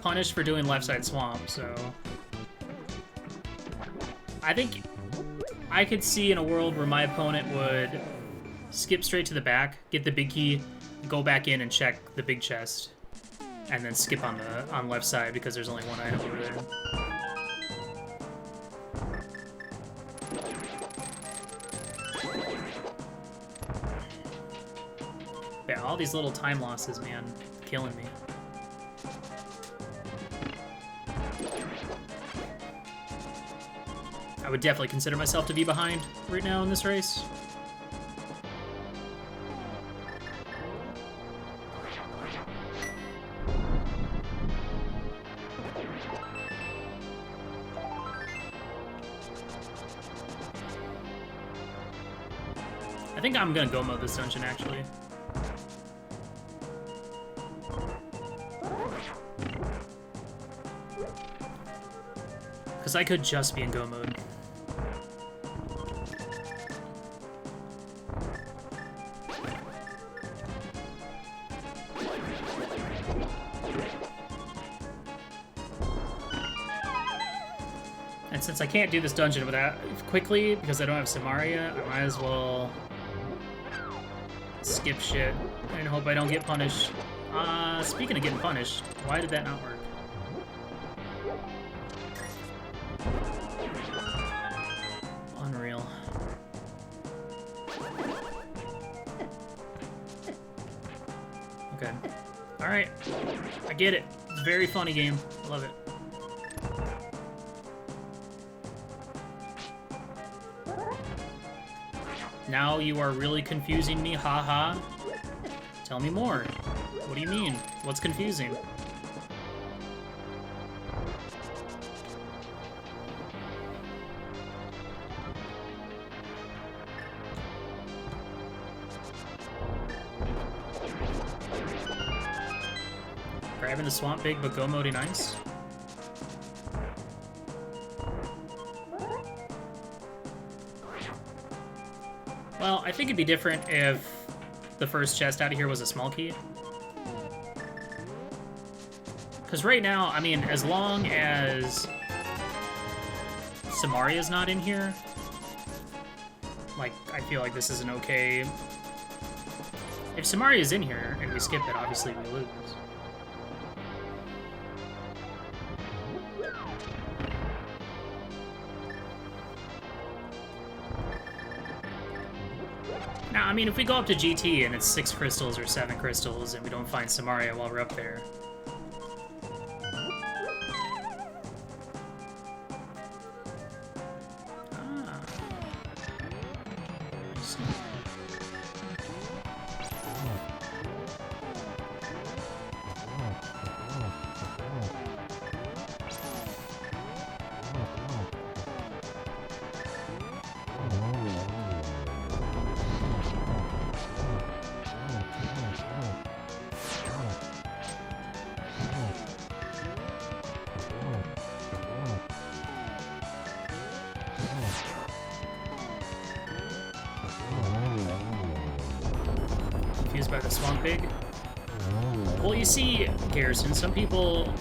punished for doing left side swamp, so I think I could see in a world where my opponent would skip straight to the back, get the big key, go back in and check the big chest, and then skip on left side because there's only one item over there. Yeah, all these little time losses, man, killing me. I would definitely consider myself to be behind right now in this race. I think I'm gonna go mode this dungeon, actually. Because I could just be in go mode. And since I can't do this dungeon without quickly because I don't have Samaria, I might as well skip shit and hope I don't get punished. Speaking of getting punished, why did that not work? Unreal. Okay. Alright. I get it. It's a very funny game. I love it. Now you are really confusing me, haha. Tell me more. What do you mean? What's confusing? Grabbing the swamp big but go moding nice. Well, I think it'd be different if the first chest out of here was a small key. Because right now, I mean, as long as Samaria's not in here, like, I feel like this is an okay... If Samaria's in here and we skip it, obviously we lose. Now, I mean, if we go up to GT and it's 6 crystals or 7 crystals and we don't find Samaria while we're up there... Confused by the swamp pig? Well, you see, Garrison, some people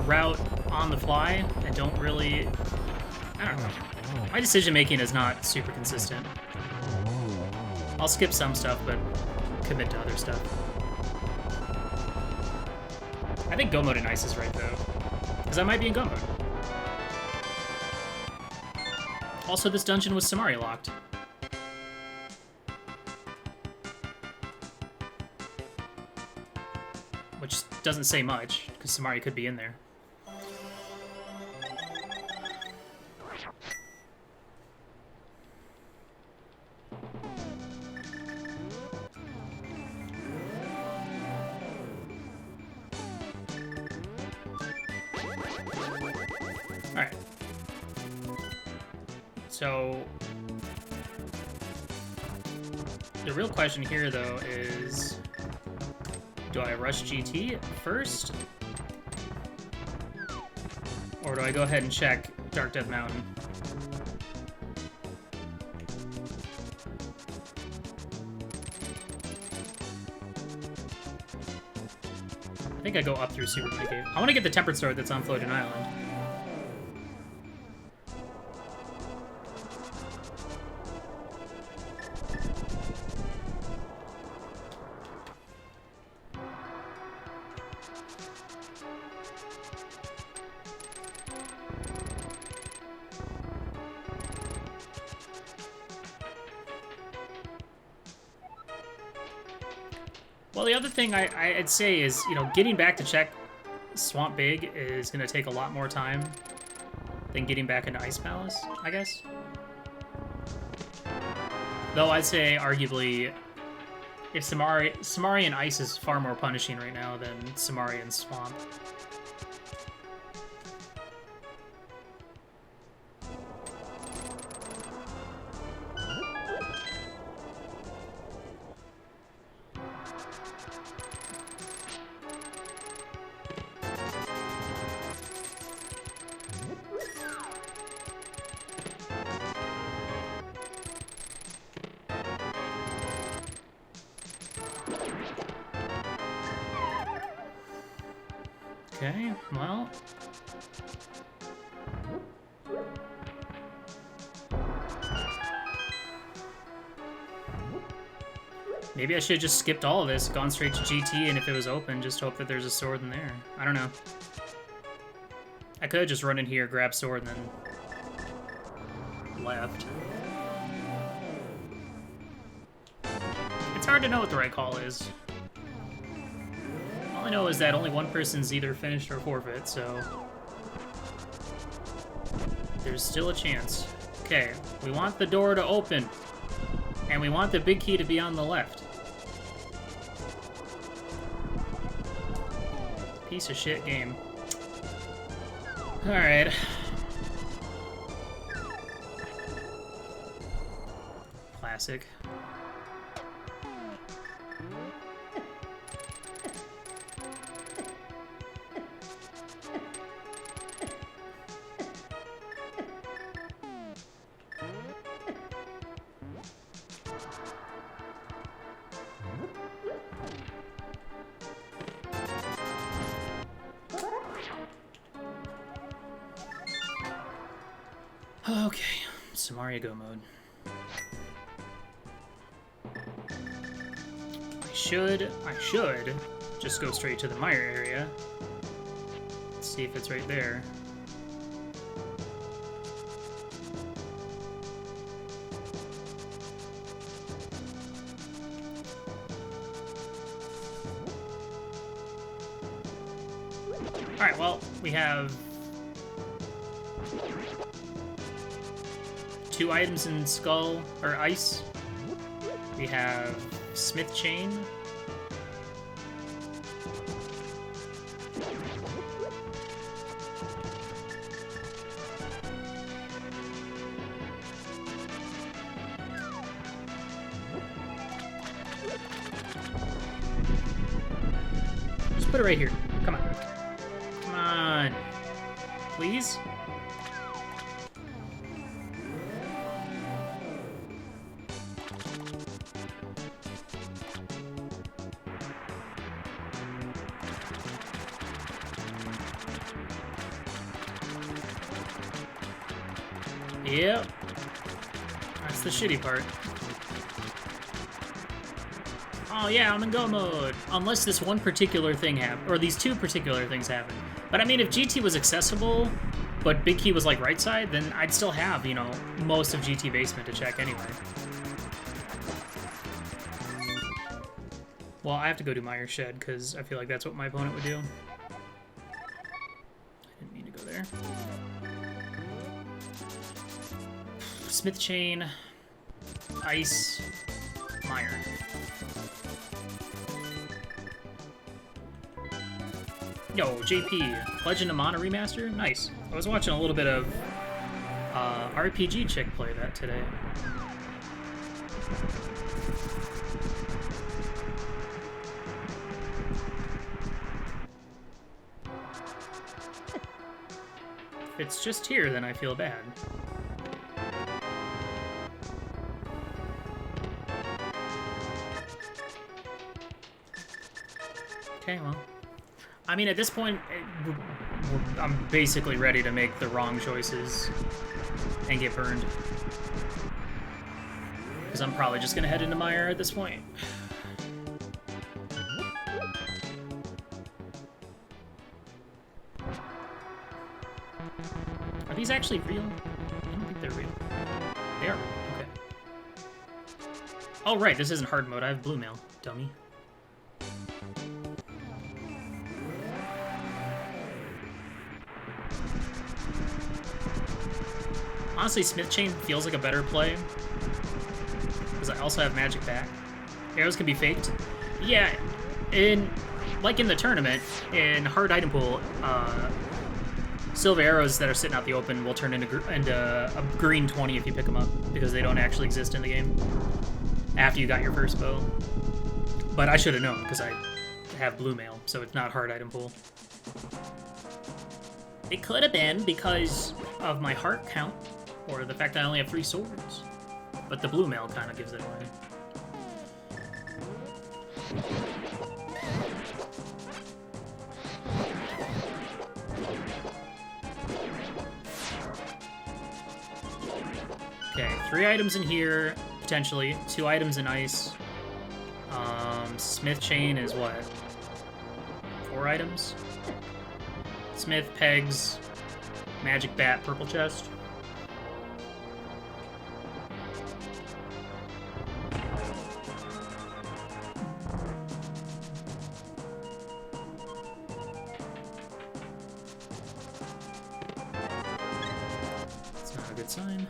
route on the fly and don't really... I don't know. My decision-making is not super consistent. I'll skip some stuff, but commit to other stuff. I think go mode in ice is right, though. Because I might be in go mode. Also, this dungeon was Samaria locked. Which doesn't say much, because Samaria could be in there. So the real question here, though, is do I rush GT first? Or do I go ahead and check Dark Death Mountain? I think I go up through Super Mini Cave. I want to get the Tempered Sword that's on Floating Island. Well, the other thing I'd say is, you know, getting back to check Swamp Big is going to take a lot more time than getting back into Ice Palace, I guess. Though I'd say, arguably, if Samari and Ice is far more punishing right now than Samari and Swamp. Okay, well. Maybe I should have just skipped all of this, gone straight to GT, and if it was open, just hope that there's a sword in there. I don't know. I could have just run in here, grabbed sword, and then left. It's hard to know what the right call is. All I know is that only one person's either finished or forfeit, so there's still a chance. Okay, we want the door to open, and we want the big key to be on the left. Piece of shit game. Alright. Classic. Okay, Samaria Go mode. I should just go straight to the mire area. Let's see if it's right there. Alright, well, we have 2 items in Skull, or Ice. We have Smith Chain. Just put it right here. Come on. Come on. Please? Yep. That's the shitty part. Oh yeah, I'm in go mode. Unless this one particular thing happened, or these 2 particular things happen. But I mean, if GT was accessible, but Big Key was like right side, then I'd still have, you know, most of GT Basement to check anyway. Well, I have to go do Mire Shed, because I feel like that's what my opponent would do. I didn't mean to go there. Smith Chain, Ice, Mire. Yo, JP, Legend of Mana remaster? Nice. I was watching a little bit of RPG chick play that today. If it's just here, then I feel bad. Okay, well. I mean, at this point, I'm basically ready to make the wrong choices and get burned. Because I'm probably just going to head into Mire at this point. Are these actually real? I don't think they're real. They are. Okay. Oh, right. This isn't hard mode. I have blue mail. Dummy. Honestly, Smith Chain feels like a better play. Because I also have magic back. Arrows can be faked. Yeah, like in the tournament, in hard item pool, silver arrows that are sitting out the open will turn into a green 20 if you pick them up, because they don't actually exist in the game after you got your first bow. But I should have known, because I have blue mail, so it's not hard item pool. It could have been because of my heart count, or the fact that I only have 3 swords. But the blue mail kind of gives it away. Okay, 3 items in here, potentially. 2 items in ice. Smith Chain is what? 4 items? Smith, pegs, magic bat, purple chest. That's not a good sign.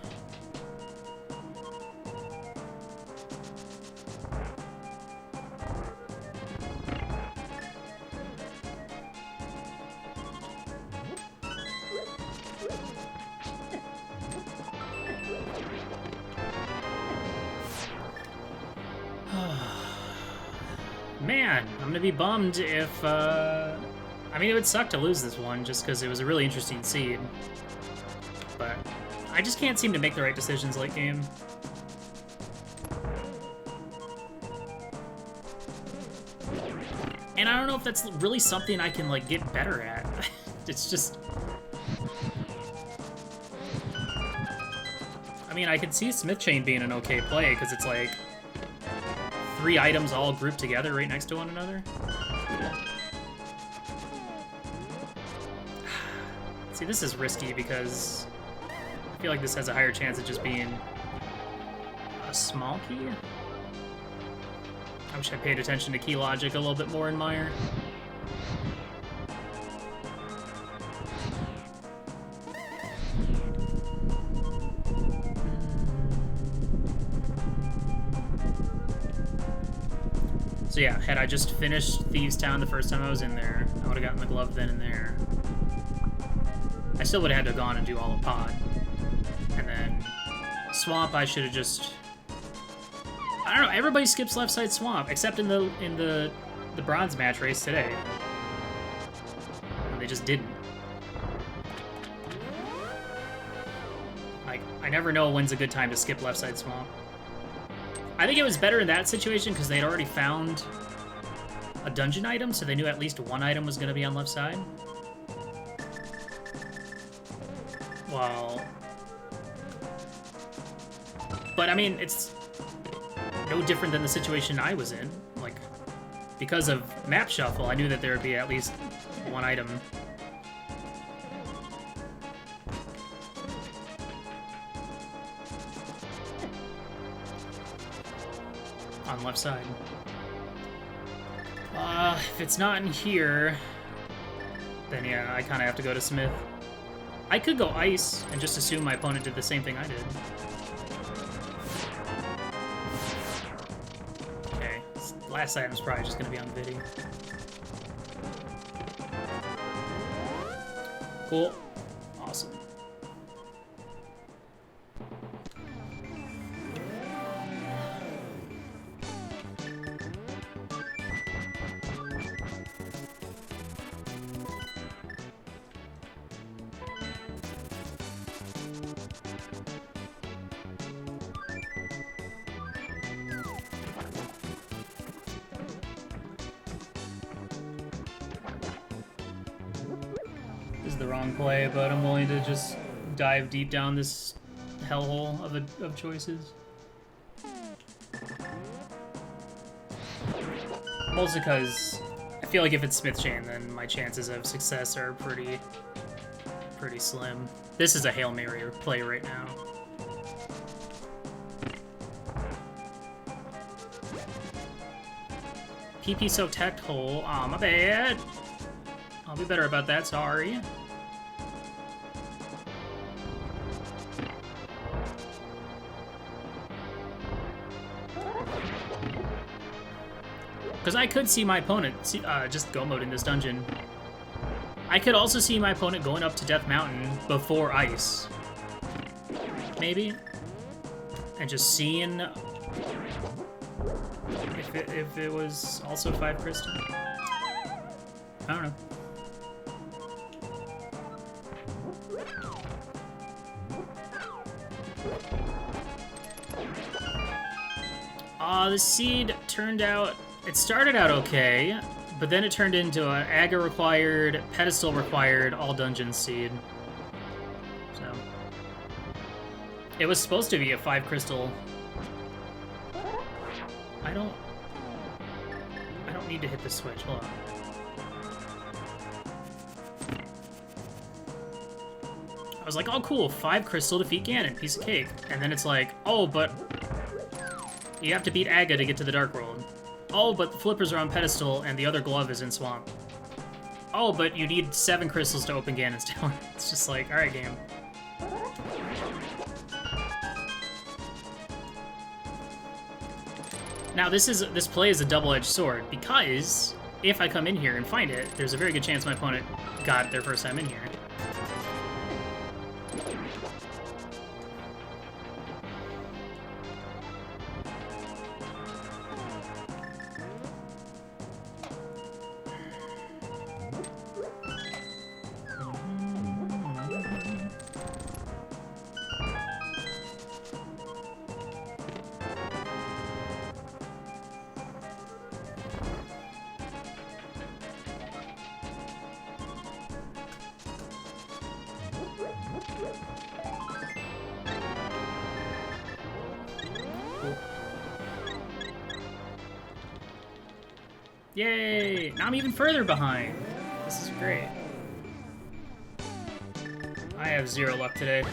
Man, I'm gonna be bummed if, I mean, it would suck to lose this one just because it was a really interesting seed. But I just can't seem to make the right decisions late game. And I don't know if that's really something I can, like, get better at. It's just... I mean, I could see Smith Chain being an okay play, because it's like 3 items all grouped together right next to one another. See, this is risky because I feel like this has a higher chance of just being a small key. I wish I paid attention to key logic a little bit more in Mire. So yeah, had I just finished Thieves Town the first time I was in there, I would have gotten the glove then and there. I still would have had to have gone and do all the pod. And then Swamp, I should have just... I don't know, everybody skips left side Swamp, except in the bronze match race today. And they just didn't. Like, I never know when's a good time to skip left side Swamp. I think it was better in that situation because they'd already found a dungeon item, so they knew at least one item was going to be on left side. Well... But, I mean, it's no different than the situation I was in. Like, because of map shuffle, I knew that there would be at least one item. On left side. If it's not in here, then yeah, I kind of have to go to Smith. I could go ice and just assume my opponent did the same thing I did. Okay, this last item's probably just gonna be on Viddy. Cool. Awesome. This is the wrong play, but I'm willing to just dive deep down this hellhole of choices. Mostly because I feel like if it's Smith Chain, then my chances of success are pretty slim. This is a Hail Mary play right now. PP soaked tech hole. Aw, my bad. I'll be better about that, sorry. Because I could see my opponent just go mode in this dungeon. I could also see my opponent going up to Death Mountain before Ice. Maybe? And just seeing if it was also 5 crystal. I don't know. The seed turned out... It started out okay, but then it turned into an Aga required, pedestal required, all dungeon seed. So... It was supposed to be a 5 crystal... I don't need to hit the switch, hold on. I was like, oh cool, 5 crystal defeat Ganon, piece of cake. And then it's like, oh, but you have to beat Aga to get to the Dark World. Oh, but the flippers are on pedestal and the other glove is in swamp. Oh, but you need 7 crystals to open Ganon's tower. It's just like, alright game. Now this play is a double-edged sword, because if I come in here and find it, there's a very good chance my opponent got it their first time in here. Yay! Now I'm even further behind. This is great. I have 0 luck today.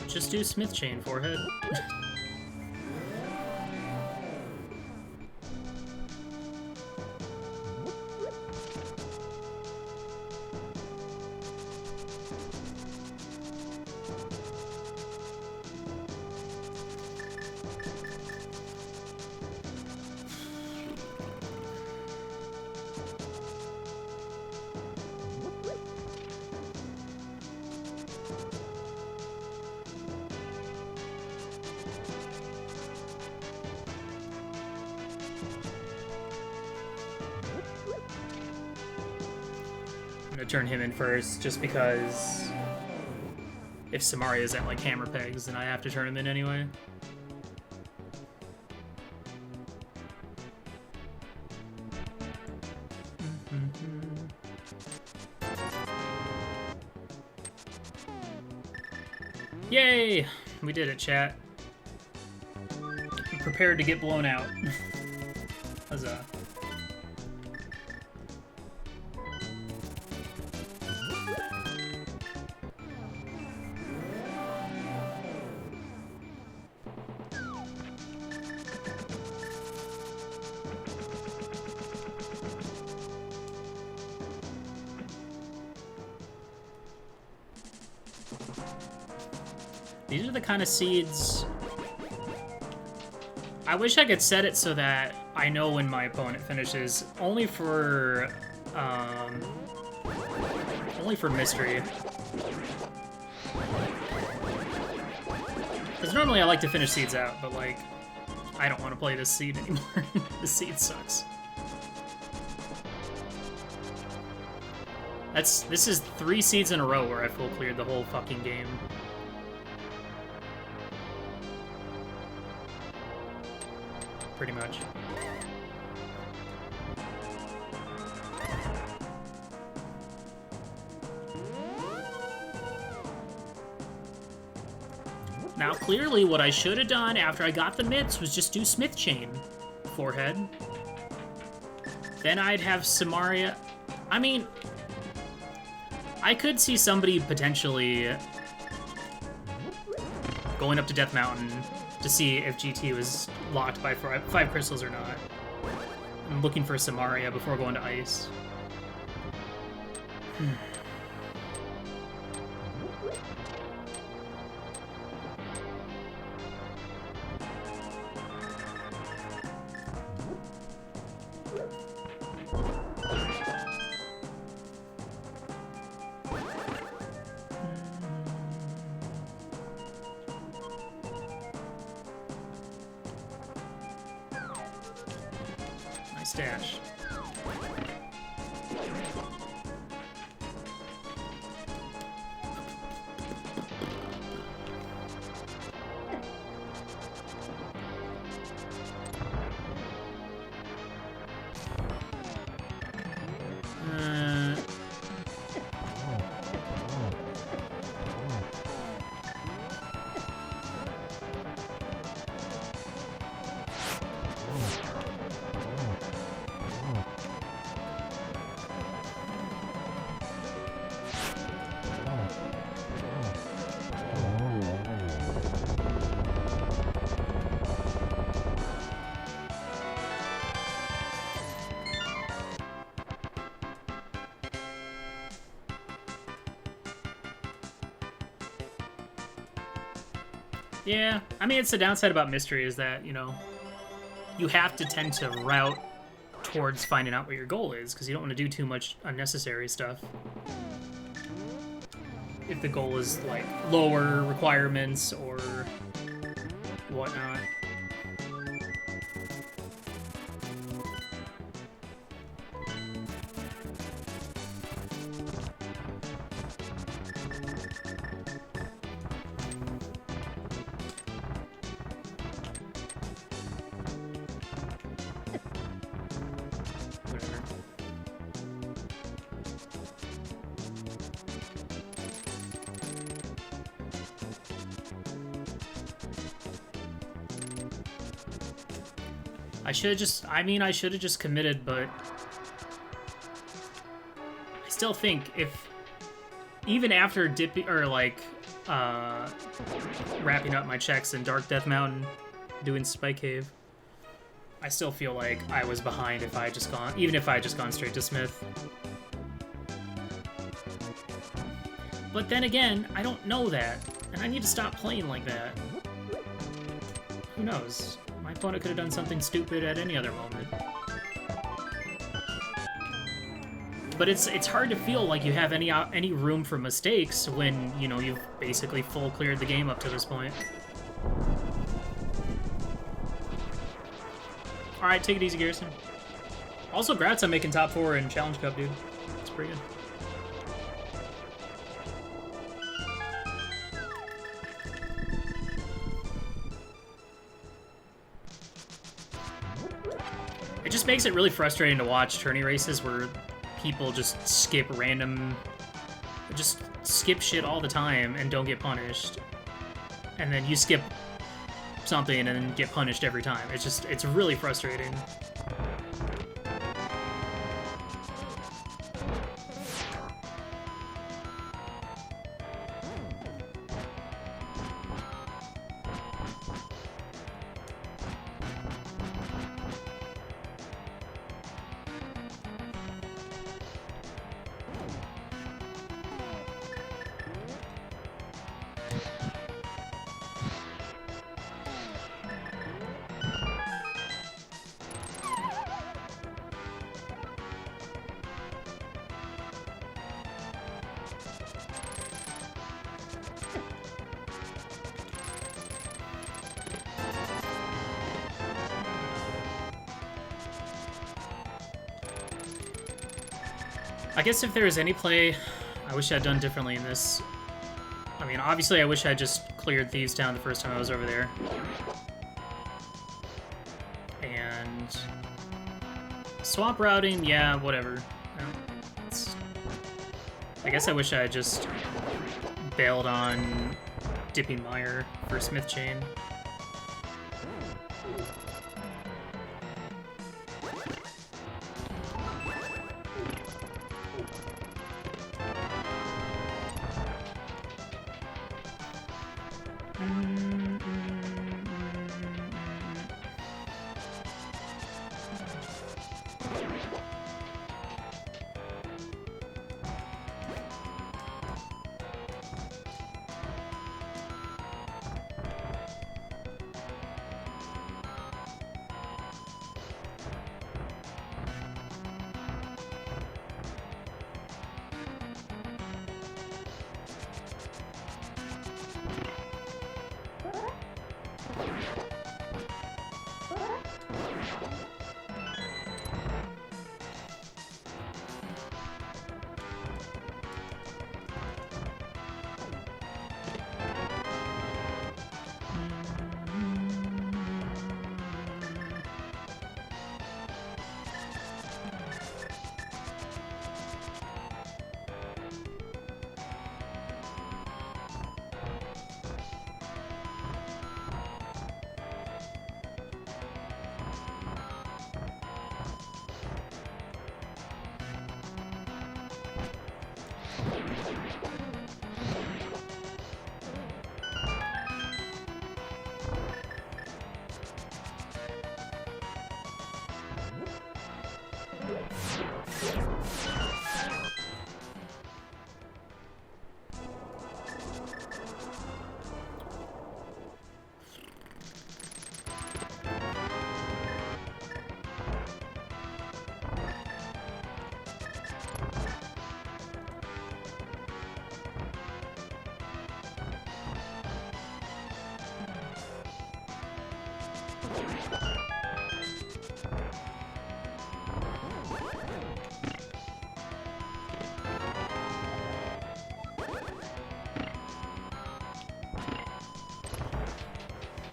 Just do Smith Chain, forehead. I'm gonna turn him in first, just because if Samaria is at like hammer pegs, then I have to turn him in anyway. Yay! We did it, chat. I'm prepared to get blown out. Huzzah. These are the kind of seeds... I wish I could set it so that I know when my opponent finishes, only for mystery. Because normally I like to finish seeds out, but like, I don't want to play this seed anymore. This seed sucks. This is 3 seeds in a row where I full cleared the whole fucking game. Pretty much. Now, clearly, what I should have done after I got the mitts was just do Smith Chain. Forehead. Then I'd have Samaria. I mean, I could see somebody potentially going up to Death Mountain to see if GT was locked by 5 crystals or not. I'm looking for Samaria before going to Ice. Stash. Yeah, I mean, it's the downside about Mystery is that, you know, you have to tend to route towards finding out what your goal is, because you don't want to do too much unnecessary stuff. If the goal is, like, lower requirements or whatnot. I should have just committed, but I still think if, even after wrapping up my checks in Dark Death Mountain, doing Spike Cave, I still feel like I was behind if I had just gone, even if I had just gone straight to Smith. But then again, I don't know that, and I need to stop playing like that. Who knows? My opponent could have done something stupid at any other moment. But it's hard to feel like you have any room for mistakes when, you know, you've basically full cleared the game up to this point. Alright, take it easy, Garrison. Also, congrats on making top 4 in Challenge Cup, dude. It's pretty good. It just makes it really frustrating to watch tourney races where people just skip shit all the time and don't get punished. And then you skip something and then get punished every time. It's really frustrating. I guess if there was any play I wish I'd done differently in this. I mean, obviously I wish I just cleared Thieves Town the first time I was over there. And swamp routing, yeah, whatever. I guess I wish I had just bailed on Dipping Mire for Smith Chain.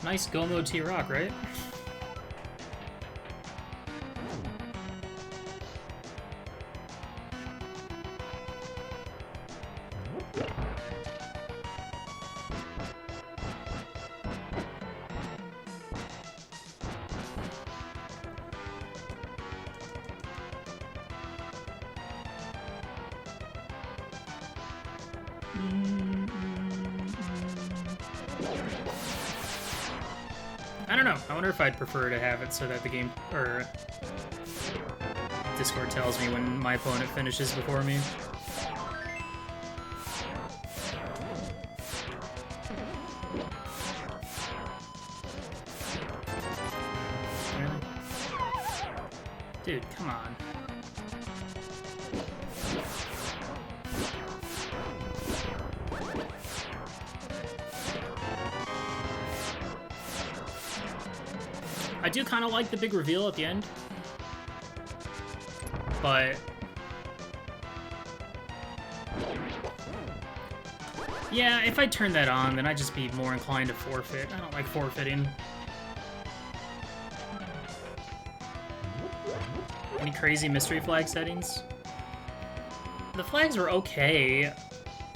Nice Gomo T-Rock, right? I don't know. I wonder if I'd prefer to have it so that the game, or Discord tells me when my opponent finishes before me. Really? Dude, come on. I do kind of like the big reveal at the end, but yeah, if I turn that on, then I'd just be more inclined to forfeit. I don't like forfeiting. Any crazy mystery flag settings? The flags were okay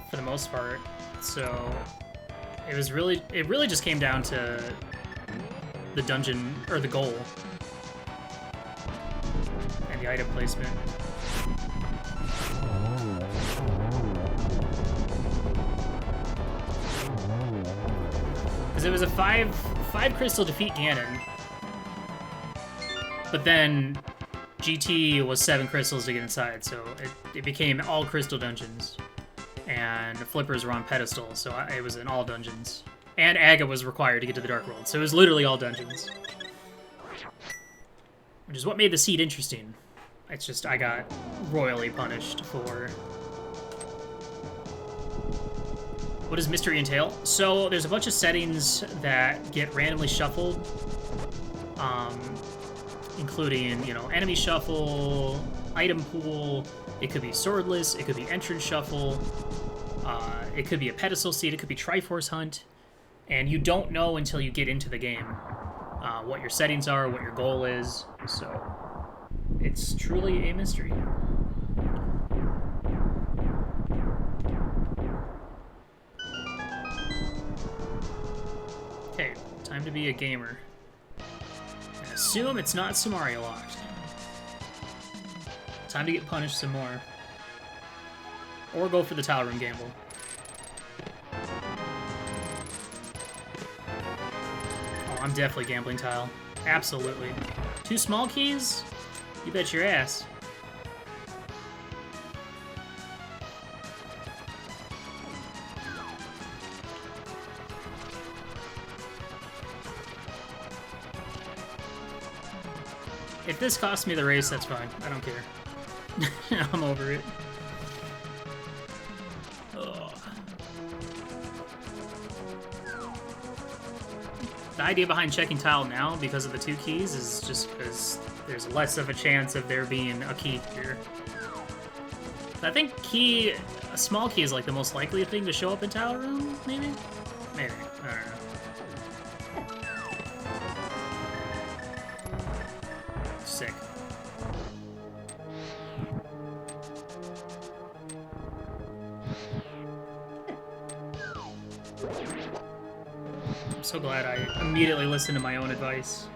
for the most part, so it really just came down to the dungeon, or the goal, and the item placement. Because it was a five crystal defeat Ganon, but then GT was 7 crystals to get inside, so it became all crystal dungeons, and the flippers were on pedestal, so it was in all dungeons. And Aga was required to get to the Dark World, so it was literally all dungeons. Which is what made the seed interesting. It's just I got royally punished for... What does Mystery entail? So there's a bunch of settings that get randomly shuffled, including, you know, enemy shuffle, item pool, it could be swordless, it could be entrance shuffle, it could be a pedestal seat, it could be Triforce Hunt, and you don't know until you get into the game what your settings are, what your goal is, so it's truly a mystery. Okay, time to be a gamer. I assume it's not Sumaria locked. Time to get punished some more. Or go for the tile room gamble. Oh, I'm definitely gambling tile. Absolutely. 2 small keys? You bet your ass. If this costs me the race, that's fine. I don't care. I'm over it. Ugh. The idea behind checking tile now, because of the 2 keys, is just because there's less of a chance of there being a key here. I think a small key is like the most likely thing to show up in tile room, maybe? Maybe. I don't know. Sick. I'm so glad I immediately listened to my own advice.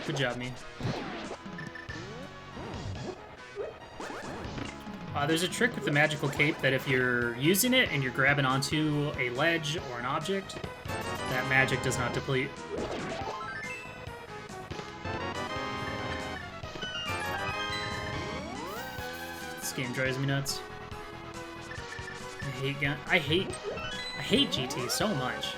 Good job, me. There's a trick with the magical cape that if you're using it and you're grabbing onto a ledge or an object, that magic does not deplete. This game drives me nuts. I hate GT so much.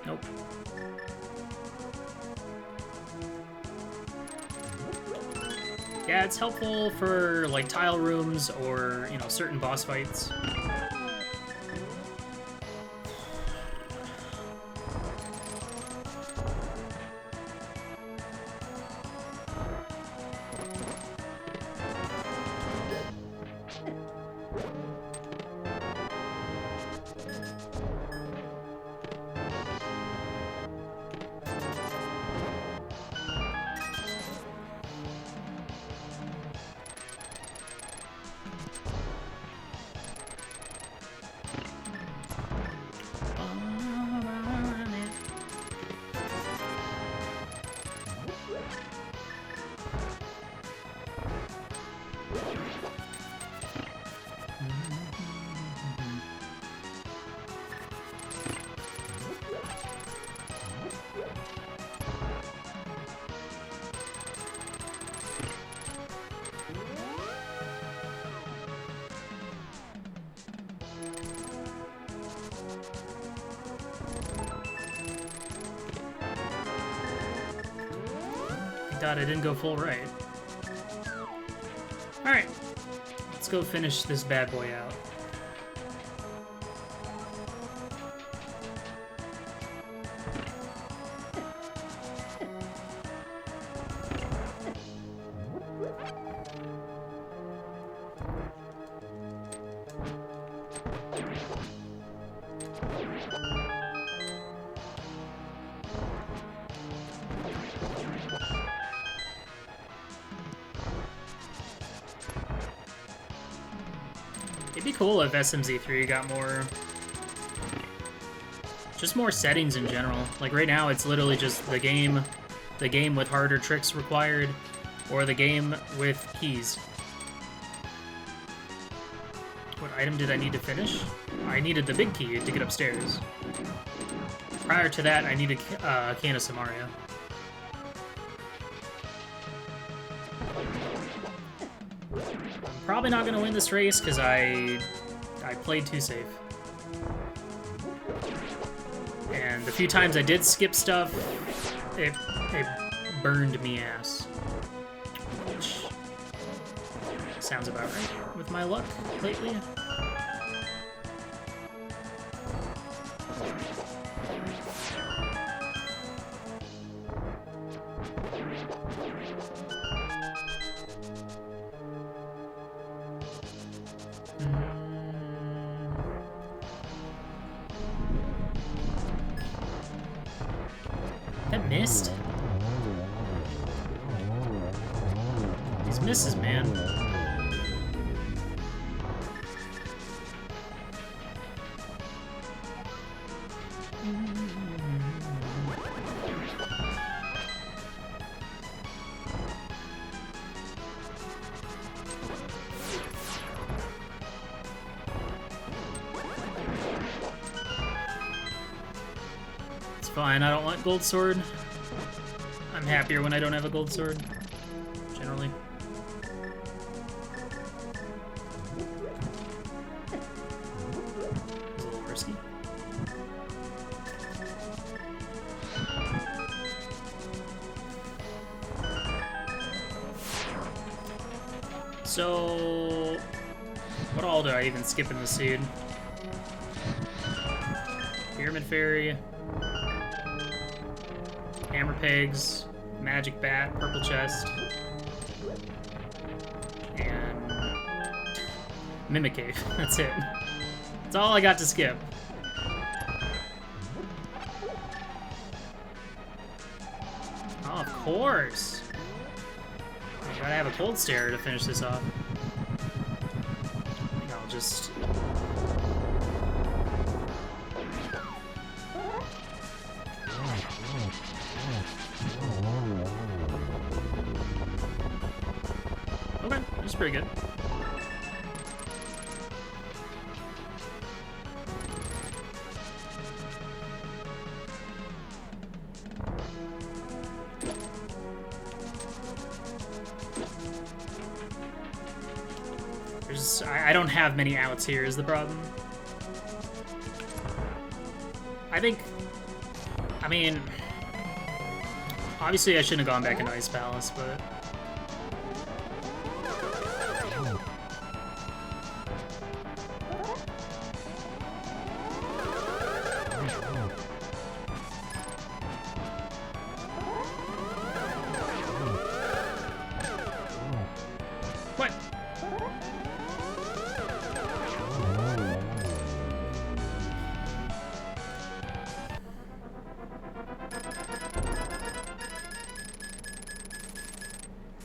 Nope. Yeah, it's helpful for like tile rooms or, you know, certain boss fights. God, I didn't go full right. Alright. Let's go finish this bad boy out. It'd be cool if SMZ3 got more... just more settings in general. Like right now, it's literally just the game with harder tricks required, or the game with keys. What item did I need to finish? I needed the big key to get upstairs. Prior to that, I needed a can of Samaria. Probably not gonna win this race because I played too safe. And the few times I did skip stuff, it burned me ass. Which sounds about right with my luck lately. Missed? These misses, man. It's fine, I don't want gold sword. I'm happier when I don't have a gold sword, generally. It's a little risky. So, what all do I even skip in the seed? Pyramid Fairy, Hammer Pegs, Magic Bat, Purple Chest, and Mimic Cave. That's it. That's all I got to skip. Oh, of course. I gotta have a cold stare to finish this off. I think I'll just... Okay, that's pretty good. I don't have many outs here is the problem. I mean, obviously I shouldn't have gone back into Ice Palace, but... What?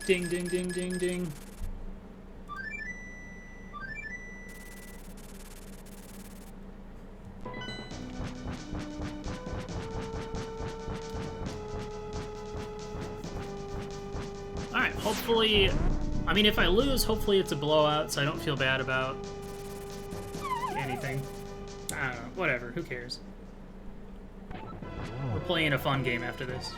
Ding, ding, ding, ding, ding. Alright, hopefully... I mean, if I lose, hopefully it's a blowout, so I don't feel bad about anything. I don't know, whatever, who cares? We're playing a fun game after this.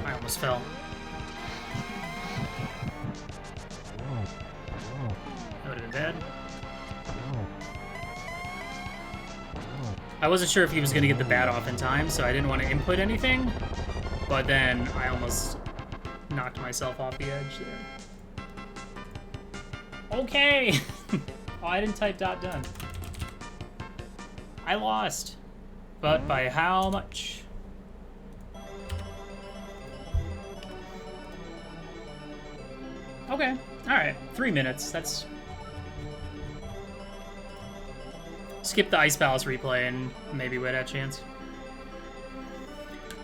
I almost fell. That would have been bad. I wasn't sure if he was going to get the bat off in time, so I didn't want to input anything. But then I almost knocked myself off the edge there. Okay! Oh, I didn't type .done. I lost. But by how much? Okay, alright. 3 minutes, that's... Skip the Ice Palace replay and maybe we'd have a chance.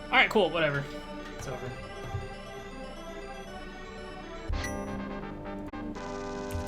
Alright, cool, whatever. It's over.